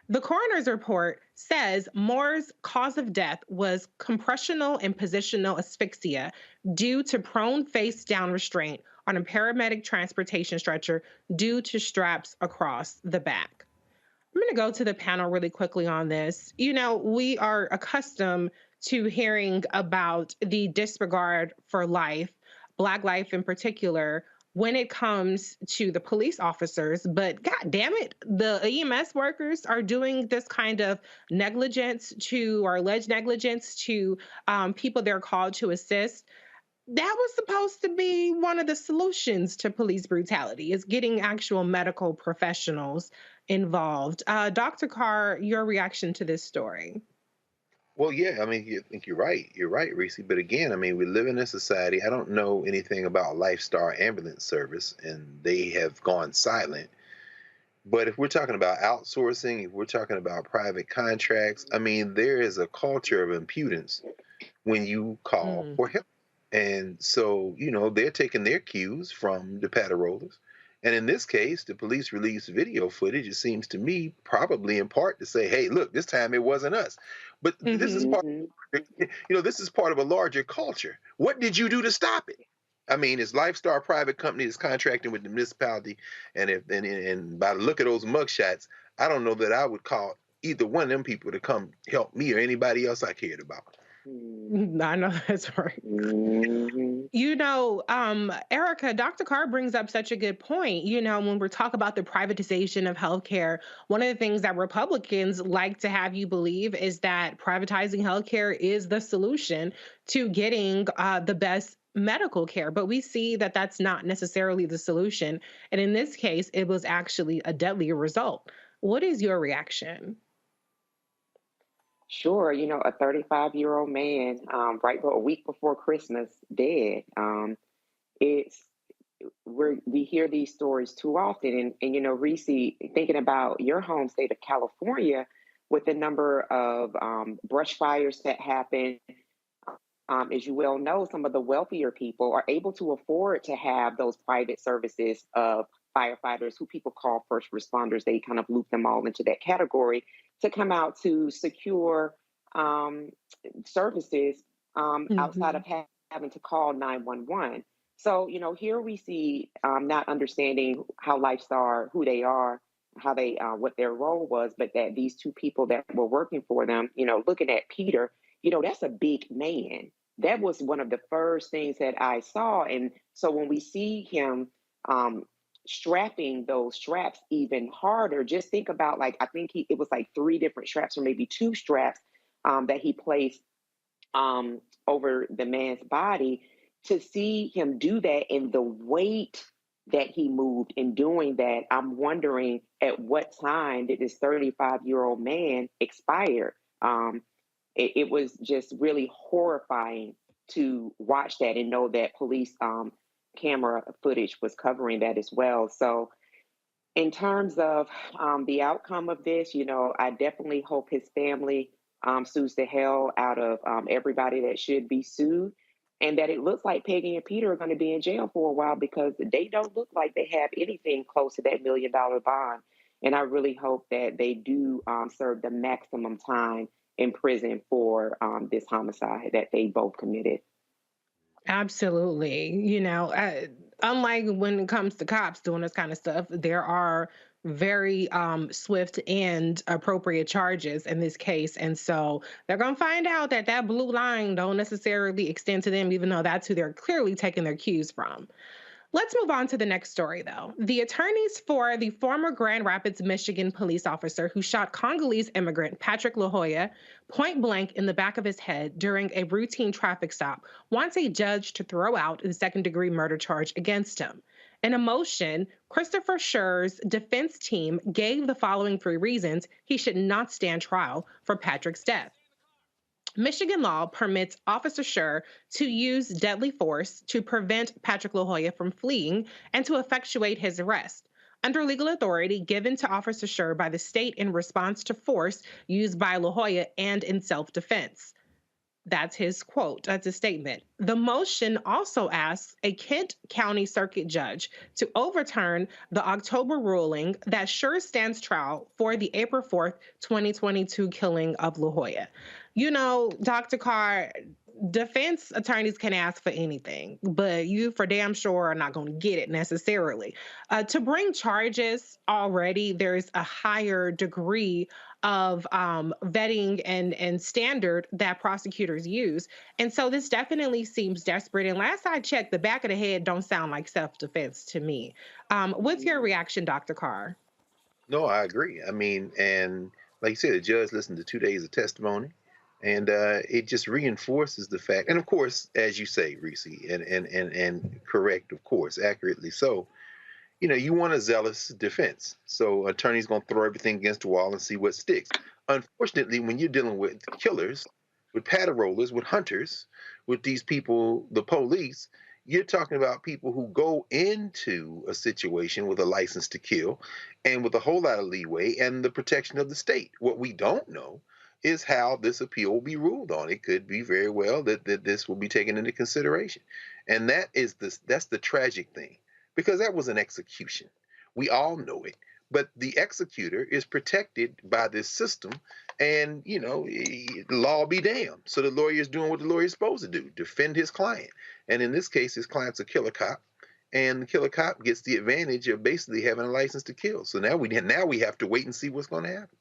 The coroner's report says Moore's cause of death was compressional and positional asphyxia due to prone face down restraint on a paramedic transportation stretcher due to straps across the back. I'm going to go to the panel really quickly on this. You know, we are accustomed to hearing about the disregard for life, Black life in particular, when it comes to the police officers, but God damn it, the EMS workers are doing this kind of negligence to, or alleged negligence to people they're called to assist. that was supposed to be one of the solutions to police brutality, is getting actual medical professionals involved. Dr. Carr, your reaction to this story? Well, yeah, I mean, I think you're right. You're right, Reese. But again, I mean, we live in a society. I don't know anything about Lifestar Ambulance Service, and they have gone silent. But if we're talking about outsourcing, if we're talking about private contracts, I mean, there is a culture of impudence when you call for help. And so, they're taking their cues from the patrollers. And in this case, the police released video footage, it seems to me, probably in part to say, hey, look, this time it wasn't us. But this is part, this is part of a larger culture. What did you do to stop it? I mean, it's Lifestar private company that's contracting with the municipality, and by the look of those mugshots, I don't know that I would call either one of them people to come help me or anybody else I cared about. I know that's right. Erica, Dr. Carr brings up such a good point. When we're talking about the privatization of healthcare, one of the things that Republicans like to have you believe is that privatizing healthcare is the solution to getting the best medical care. But we see that that's not necessarily the solution. And in this case, it was actually a deadly result. What is your reaction? Sure, a 35-year-old man, a week before Christmas, dead. We hear these stories too often, and Reese, thinking about your home state of California, with the number of brush fires that happen. As you well know, some of the wealthier people are able to afford to have those private services of firefighters, who people call first responders. They kind of loop them all into that category, to come out to secure services outside of having to call 911. So, here we see not understanding how Lifestar, who they are, how they, what their role was, but that these two people that were working for them, looking at Peter, that's a big man. That was one of the first things that I saw. And so when we see him strapping those straps even harder, just think about, I think it was 3 different straps, or maybe 2 straps that he placed over the man's body. To see him do that, and the weight that he moved in doing that, I'm wondering at what time did this 35-year-old man expire? It was just really horrifying to watch that and know that police camera footage was covering that as well. So in terms of the outcome of this, I definitely hope his family sues the hell out of everybody that should be sued, and that it looks like Peggy and Peter are going to be in jail for a while, because they don't look like they have anything close to that $1 million bond. And I really hope that they do serve the maximum time in prison for this homicide that they both committed. Absolutely. Unlike when it comes to cops doing this kind of stuff, there are very swift and appropriate charges in this case. And so they're going to find out that that blue line don't necessarily extend to them, even though that's who they're clearly taking their cues from. Let's move on to the next story, though. The attorneys for the former Grand Rapids, Michigan police officer who shot Congolese immigrant Patrick LaHoya point blank in the back of his head during a routine traffic stop wants a judge to throw out the second-degree murder charge against him. In a motion, Christopher Scher's defense team gave the following 3 reasons he should not stand trial for Patrick's death. Michigan law permits Officer Scher to use deadly force to prevent Patrick LaHoya from fleeing and to effectuate his arrest. Under legal authority given to Officer Scher by the state in response to force used by LaHoya and in self-defense. That's his quote. That's a statement. The motion also asks a Kent County Circuit judge to overturn the October ruling that Scher stands trial for the April 4th, 2022 killing of LaHoya. Dr. Carr, defense attorneys can ask for anything, but you for damn sure are not going to get it necessarily. To bring charges already, there's a higher degree of vetting and standard that prosecutors use. And so this definitely seems desperate. And last I checked, the back of the head don't sound like self-defense to me. What's your reaction, Dr. Carr? No, I agree. I mean, and like you said, the judge listened to 2 days of testimony. And it just reinforces the fact, and of course, as you say, Reese, and correct, of course, accurately so, you want a zealous defense. So attorney's going to throw everything against the wall and see what sticks. Unfortunately, when you're dealing with killers, with patrollers, with hunters, with these people, the police, you're talking about people who go into a situation with a license to kill and with a whole lot of leeway and the protection of the state. What we don't know is how this appeal will be ruled on. It could be very well that this will be taken into consideration. And that's the tragic thing, because that was an execution. We all know it. But the executor is protected by this system, and law be damned. So the lawyer is doing what the lawyer is supposed to do: defend his client. And in this case, his client's a killer cop, and the killer cop gets the advantage of basically having a license to kill. So now we have to wait and see what's going to happen.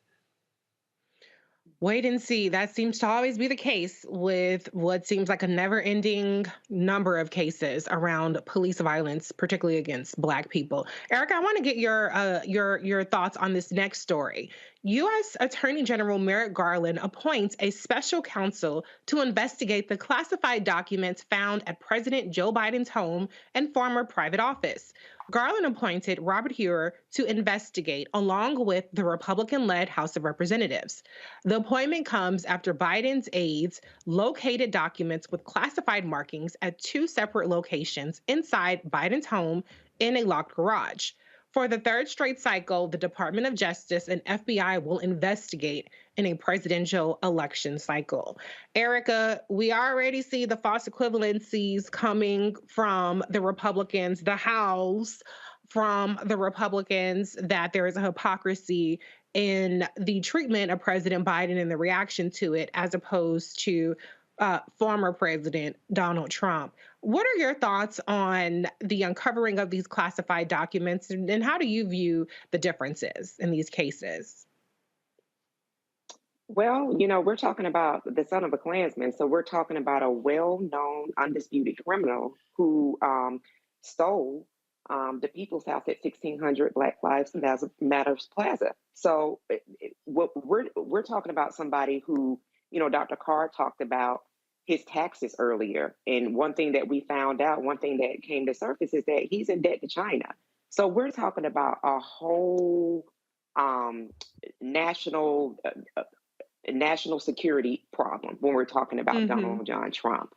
Wait and see. That seems to always be the case with what seems like a never-ending number of cases around police violence, particularly against Black people. Erica, I want to get your thoughts on this next story. U.S. Attorney General Merrick Garland appoints a special counsel to investigate the classified documents found at President Joe Biden's home and former private office. Garland appointed Robert Hur to investigate, along with the Republican-led House of Representatives. The appointment comes after Biden's aides located documents with classified markings at two separate locations inside Biden's home in a locked garage. For the third straight cycle, the Department of Justice and FBI will investigate in a presidential election cycle. Erica, we already see the false equivalencies coming from the Republicans, the House, from the Republicans, that there is a hypocrisy in the treatment of President Biden and the reaction to it, as opposed to former President Donald Trump. What are your thoughts on the uncovering of these classified documents, and how do you view the differences in these cases? Well, we're talking about the son of a Klansman, so we're talking about a well-known, undisputed criminal who stole the People's House at 1600 Black Lives Matters Plaza. So what we're talking about somebody who, Dr. Carr talked about his taxes earlier. And one thing that we found out, one thing that came to surface, is that he's in debt to China. So we're talking about a whole national security problem when we're talking about Donald John Trump.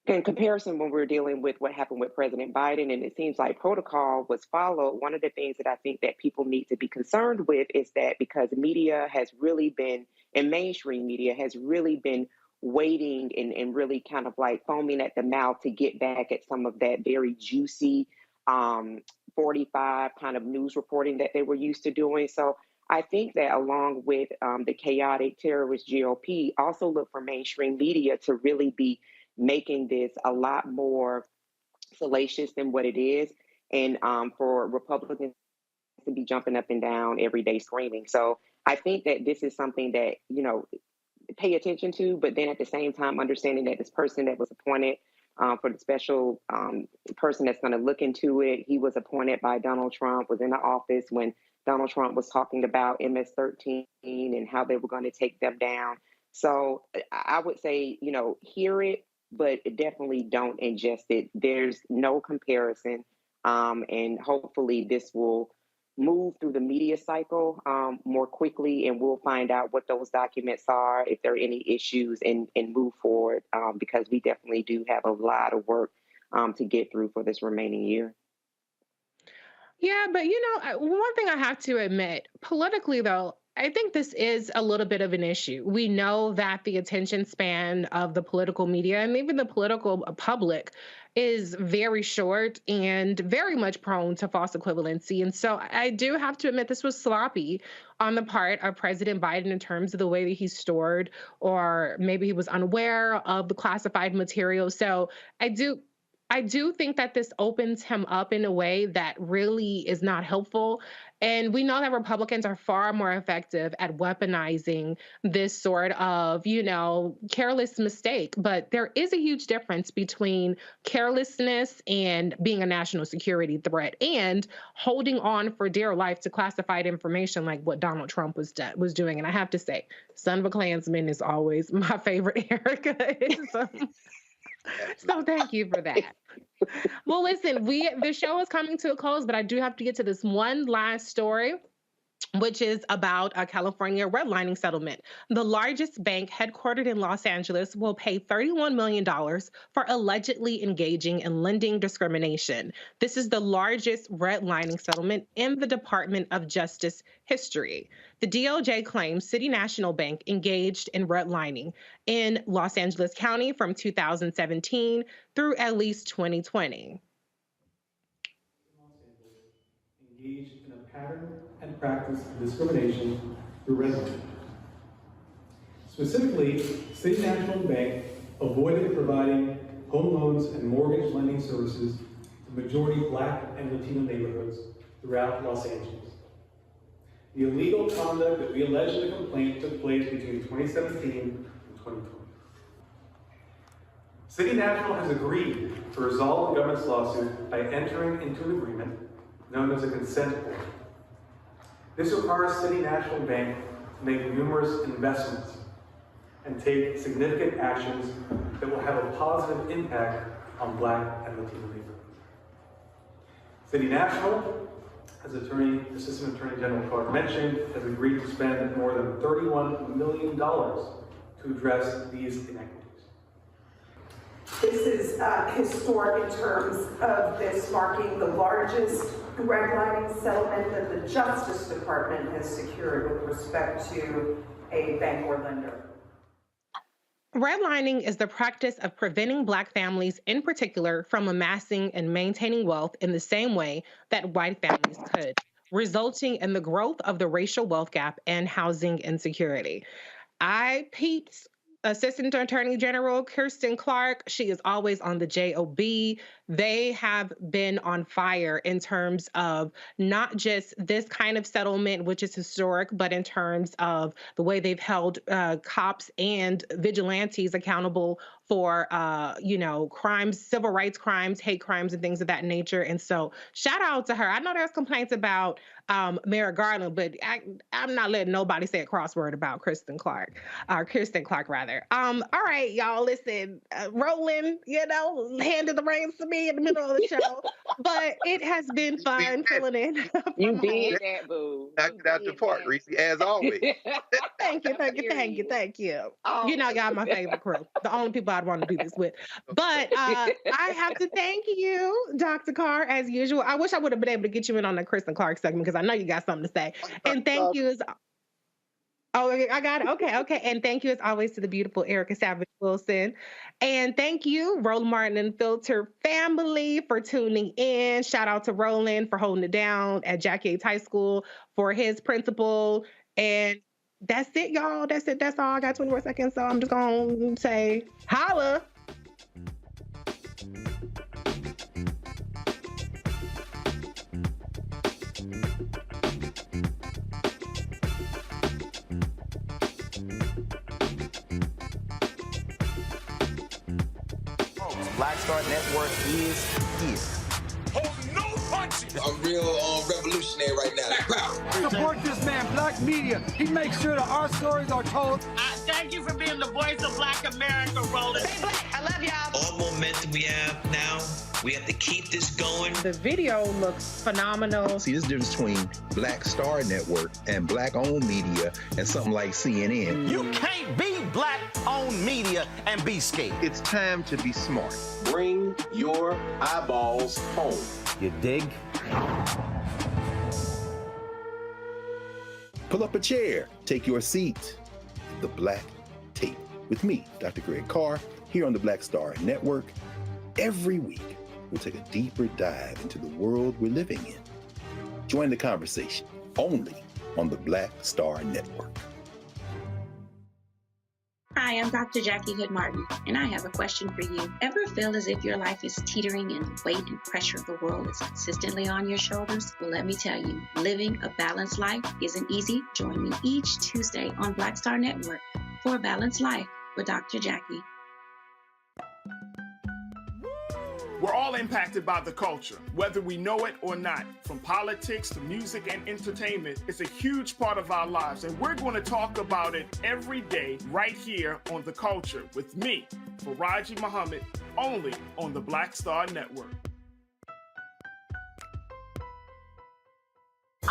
In comparison, when we're dealing with what happened with President Biden, and it seems like protocol was followed, one of the things that I think that people need to be concerned with is that because media has really been, and mainstream media has really been waiting and really kind of like foaming at the mouth to get back at some of that very juicy 45 kind of news reporting that they were used to doing. So I think that along with the chaotic terrorist GOP, also look for mainstream media to really be making this a lot more salacious than what it is, and for Republicans to be jumping up and down every day screaming. So I think that this is something that, pay attention to, but then at the same time, understanding that this person that was appointed for the special person that's going to look into it, he was appointed by Donald Trump, was in the office when Donald Trump was talking about MS-13 and how they were going to take them down. So I would say, hear it, but definitely don't ingest it. There's no comparison. And hopefully this will move through the media cycle more quickly, and we'll find out what those documents are, if there are any issues, and move forward, because we definitely do have a lot of work to get through for this remaining year. Yeah, but one thing I have to admit, politically though, I think this is a little bit of an issue. We know that the attention span of the political media and even the political public is very short and very much prone to false equivalency. And so I do have to admit this was sloppy on the part of President Biden in terms of the way that he stored, or maybe he was unaware of the classified material. So I do I do think that this opens him up in a way that really is not helpful. And we know that Republicans are far more effective at weaponizing this sort of, careless mistake. But there is a huge difference between carelessness and being a national security threat and holding on for dear life to classified information like what Donald Trump was doing. And I have to say, Son of a Klansman is always my favorite Erica. So thank you for that. Well, listen, the show is coming to a close, but I do have to get to this one last story, which is about a California redlining settlement. The largest bank headquartered in Los Angeles will pay $31 million for allegedly engaging in lending discrimination. This is the largest redlining settlement in the Department of Justice history. The DOJ claims City National Bank engaged in redlining in Los Angeles County from 2017 through at least 2020. Engaged in a pattern and practice of discrimination through redlining. Specifically, City National Bank avoided providing home loans and mortgage lending services to majority Black and Latino neighborhoods throughout Los Angeles. The illegal conduct that we allege in the complaint took place between 2017 and 2020. City National has agreed to resolve the government's lawsuit by entering into an agreement known as a consent order. This requires City National Bank to make numerous investments and take significant actions that will have a positive impact on Black and Latino neighborhoods. City National, as Assistant Attorney General Clark mentioned, has agreed to spend more than $31 million to address these inequities. This is historic in terms of this marking the largest redlining settlement that the Justice Department has secured with respect to a bank or lender. Redlining is the practice of preventing Black families in particular from amassing and maintaining wealth in the same way that white families could, resulting in the growth of the racial wealth gap and housing insecurity. I peeped Assistant Attorney General Kirsten Clark. She is always on the job. They have been on fire in terms of not just this kind of settlement, which is historic, but in terms of the way they've held cops and vigilantes accountable for, crimes, civil rights crimes, hate crimes, and things of that nature. And so shout out to her. I know there's complaints about Merrick Garland, but I'm not letting nobody say a crossword about Kirsten Clark, rather. All right, y'all, listen, Roland, handed the reins to me in the middle of the show, but it has been fun filling in. You did that, boo. Knocked it out the park, Reese, as always. Thank you. Oh. Y'all my favorite crew, the only people I'd want to do this with. But I have to thank you, Dr. Carr, as usual. I wish I would have been able to get you in on the Kristen Clark segment because I know you got something to say. And thank you as I got it. Okay. And thank you as always to the beautiful Erica Savage Wilson. And thank you, Roland Martin and Filter family, for tuning in. Shout out to Roland for holding it down at Jack Yates High School for his principal. And that's it, y'all. That's it. That's all. I got 20 more seconds, so I'm just going to say holla. Black Star Network is here. Hold no punches. I'm real revolutionary right now. Support this man, Black Media. He makes sure that our stories are told. Thank you for being the voice of Black America, Roland. Stay Black. I love y'all. All momentum we have now, we have to keep this going. The video looks phenomenal. See, this difference between Black Star Network and Black-owned media and something like CNN. You can't be Black-owned media and be scared. It's time to be smart. Bring your eyeballs home. You dig? Pull up a chair. Take your seat. The Black Tape with me, Dr. Greg Carr, here on the Black Star Network. Every week, we'll take a deeper dive into the world we're living in. Join the conversation only on the Black Star Network. Hi, Hi, I'm Dr. Jackie Hood Martin, and I have a question for you. Ever feel as if your life is teetering and the weight and pressure of the world is consistently on your shoulders? Well, let me tell you, living a balanced life isn't easy. Join me each Tuesday on Black Star Network for A Balanced Life with Dr. Jackie. We're all impacted by the culture, whether we know it or not. From politics to music and entertainment, it's a huge part of our lives, and we're going to talk about it every day right here on The Culture with me, Faraji Muhammad, only on the Black Star Network.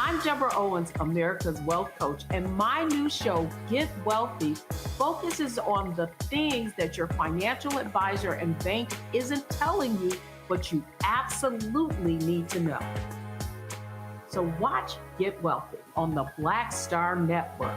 I'm Deborah Owens, America's Wealth Coach, and my new show, Get Wealthy, focuses on the things that your financial advisor and bank isn't telling you, but you absolutely need to know. So watch Get Wealthy on the Black Star Network.